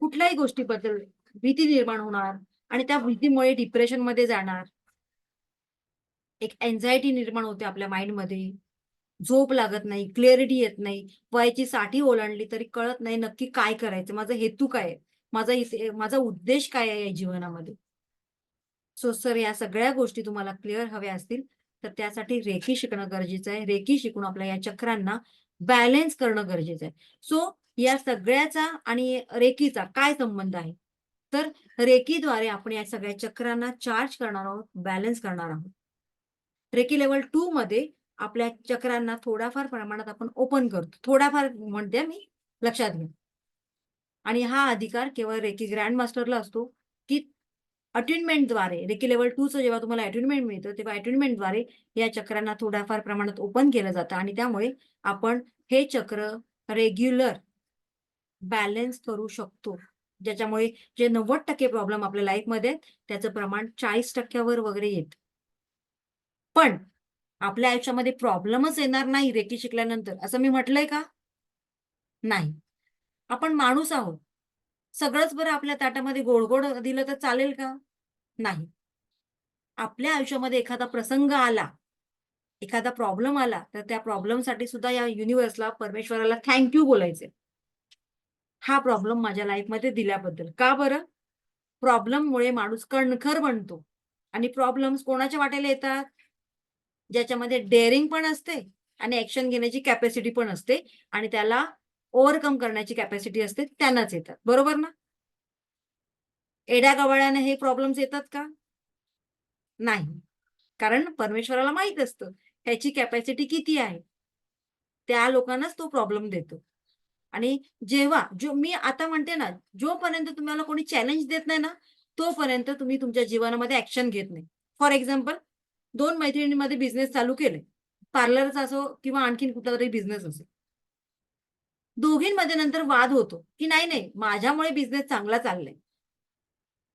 कुठल्याही गोष्टीबद्दल भीती निर्माण होणार आणि त्या भीतीमुळे डिप्रेशनमध्ये जाणार. एक अँक्झायटी निर्माण होते आपल्या माइंडमध्ये. झोप लागत नाही, क्लॅरिटी येत नाही. वयाची 60 ओलांडली तरी कळत नाही नक्की काय करायचं, माझा हेतू काय आहे? माझा उद्देश काय आहे या जीवनामध्ये? सो सर, या सगळ्या गोष्टी तुम्हाला क्लिअर हव्या असतील, तर त्यासाठी रेकी शिकणं गरजेचं आहे. रेकी शिकून आपल्या या चक्रांना बॅलन्स करणं गरजेचं आहे. सो या सगळ्याचा आणि रेकीचा काय संबंध आहे? तर रेकीद्वारे आपण या सगळ्या चक्रांना चार्ज करणार आहोत, बॅलन्स करणार आहोत. रेकी लेव्हल 2 मध्ये आपल्या चक्रांना थोडाफार प्रमाणात आपण ओपन करतो. थोडाफार म्हणते मी, लक्षात घ्या. आणि हा अधिकार केवळ रेकी ग्रँड मास्टरला असतो, की अट्युनमेंटद्वारे रेकी लेव्हल 2चं जेव्हा तुम्हाला अट्युनमेंट मिळतं, तेव्हा अट्युनमेंटद्वारे या चक्रांना थोड्याफार प्रमाणात ओपन केलं जातं आणि त्यामुळे आपण हे चक्र रेग्युलर बॅलन्स करू शकतो. ज्याच्यामुळे जे 90% प्रॉब्लेम आपल्या लाईफमध्ये आहेत, त्याचं प्रमाण 40% वर वगैरे येतं. पण आपल्या आयुष्यामध्ये प्रॉब्लेमच येणार नाही रेकी शिकल्यानंतर, असं मी म्हटलंय का? नाही. आपण माणूस आहोत. सगळंच बरं आपल्या ताटामध्ये गोड-गोड दिलं तर चालेल का? नाही. आपल्या आयुष्यामध्ये एखादा प्रसंग आला, एखादा प्रॉब्लेम आला, तर त्या प्रॉब्लेमसाठी सुद्धा या युनिव्हर्सला, परमेश्वराला थँक यू बोलायचंय. हा प्रॉब्लेम माझ्या लाईफमध्ये दिल्याबद्दल. का बरं? प्रॉब्लेममुळे माणूस कणखर बनतो आणि प्रॉब्लेम्स कोणाच्या वाट्याला येतात? ज्याच्यामध्ये डेअरिंग पण असते आणि ॲक्शन घेण्याची कॅपॅसिटी पण असते आणि त्याला ओव्हरकम करण्याची कॅपॅसिटी असते, त्यांनाच येतात. बरोबर ना? एड्या-गबाळ्याने हे प्रॉब्लेम्स येतात का? नाही. कारण परमेश्वराला माहीत असतं, ह्याची कॅपॅसिटी किती आहे. त्या लोकांनाच तो प्रॉब्लेम देतो. आणि जेव्हा मी आता म्हणते ना, जोपर्यंत तुम्हाला कोणी चॅलेंज देत नाही ना, तोपर्यंत तुम्ही तुमच्या जीवनामध्ये ॲक्शन घेत नाही. फॉर एक्झाम्पल 2 मैत्रिणींमध्ये बिझनेस चालू केले. पार्लरचा असो किंवा आणखीन कुठलातरी बिझनेस असेल. दोघींमध्ये नंतर वाद होतो, की नाही, माझ्यामुळे बिझनेस चांगला चाललाय.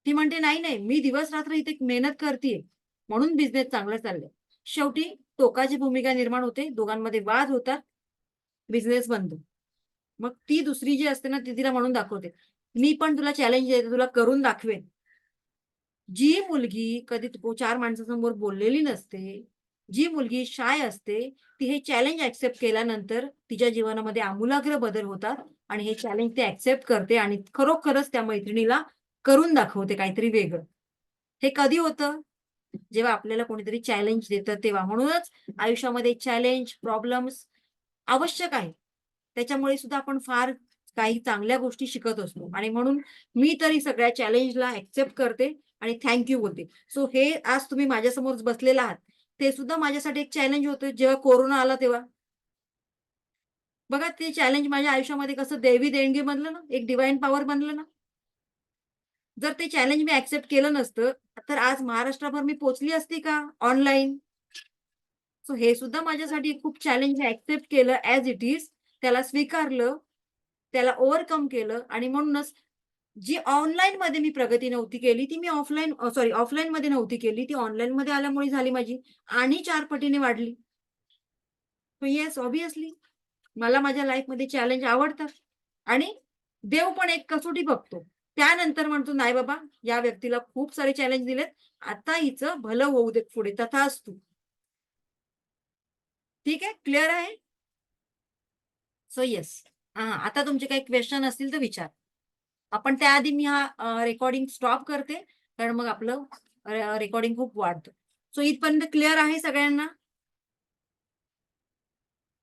ती म्हणते, "नाही, मी दिवस-रात्र इथे मेहनत करतीये, म्हणून बिझनेस चांगला चाललाय." शेवटी टोकाची भूमिका निर्माण होते, दोघांमध्ये वाद होतात, बिझनेस बंद. मग ती दुसरी जी असते ना, ती तिला म्हणून दाखवते, "मी पण तुला चॅलेंज देते, तुला करून दाखवेन." जी मुलगी कधी 4 माणसांसमोर बोललेली नसते, जी मुलगी शाय असते, ती हे चॅलेंज एक्सेप्ट केल्यानंतर तिच्या जीवनामध्ये आमूलाग्र बदल होतात आणि हे चॅलेंज ती एक्सेप्ट करते आणि खरोखरच त्या मैत्रिणीला करून दाखवते काहीतरी वेगळं. हे कधी होतं? जेव्हा आपल्याला कोणीतरी चॅलेंज देतं तेव्हा. म्हणूनच आयुष्यामध्ये चॅलेंज, प्रॉब्लेम्स आवश्यक आहे. त्याच्यामुळे सुद्धा आपण फार काही चांगल्या गोष्टी शिकत असतो आणि म्हणून मी तरी सगळ्या चॅलेंजला एक्सेप्ट करते आणि थँक यू बोलते. सो हे आज तुम्ही माझ्यासमोर बसलेला आहात, ते सुद्धा माझ्यासाठी एक चॅलेंज होतं जेव्हा कोरोना आला तेव्हा. बघा ते चॅलेंज माझ्या आयुष्यामध्ये कसं दैवी देणगी बनलं ना, एक डिव्हाइन पॉवर बनलं ना. जर ते चॅलेंज मी एक्सेप्ट केलं नसतं, तर आज महाराष्ट्रभर मी पोहोचली असती का ऑनलाईन? सो हे सुद्धा माझ्यासाठी खूप चॅलेंज आहे. एक्सेप्ट केलं ॲज इट इज. त्याला स्वीकारलं, त्याला ओव्हरकम केलं आणि म्हणूनच जी ऑनलाईनमध्ये मी प्रगती नव्हती केली, ती मी ऑफलाईनमध्ये नव्हती केली. ती ऑनलाईनमध्ये आल्यामुळे झाली माझी आणि 4 पटीने वाढली. सो येस, ऑब्व्हियसली मला माझ्या लाईफमध्ये चॅलेंज आवडतात आणि देव पण एक कसोटी बघतो. त्यानंतर म्हणतो, "नाही बाबा, या व्यक्तीला खूप सारे चॅलेंज दिलेत. आता हिचं भलं होऊ देत पुढे. तथास्तु." ठीक आहे? क्लिअर आहे? So yes. आता तुमचे काही क्वेशन असतील तर विचार. आपण त्याआधी मी हा रेकॉर्डिंग स्टॉप करते, कारण मग आपलं रेकॉर्डिंग खूप वाढतं. सो इथपर्यंत क्लिअर आहे सगळ्यांना?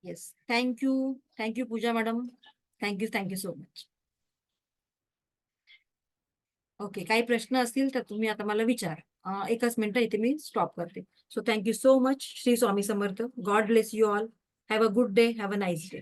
Yes. Thank you. Thank you Pooja madam. Thank you so much. Okay. काही प्रश्न असतील तर तुम्ही आता मला विचारा. एकच मिनिटं इथे मी स्टॉप करते. So thank you so much. Shri Swami Samarth. God bless you all. Have a good day. Have a nice day.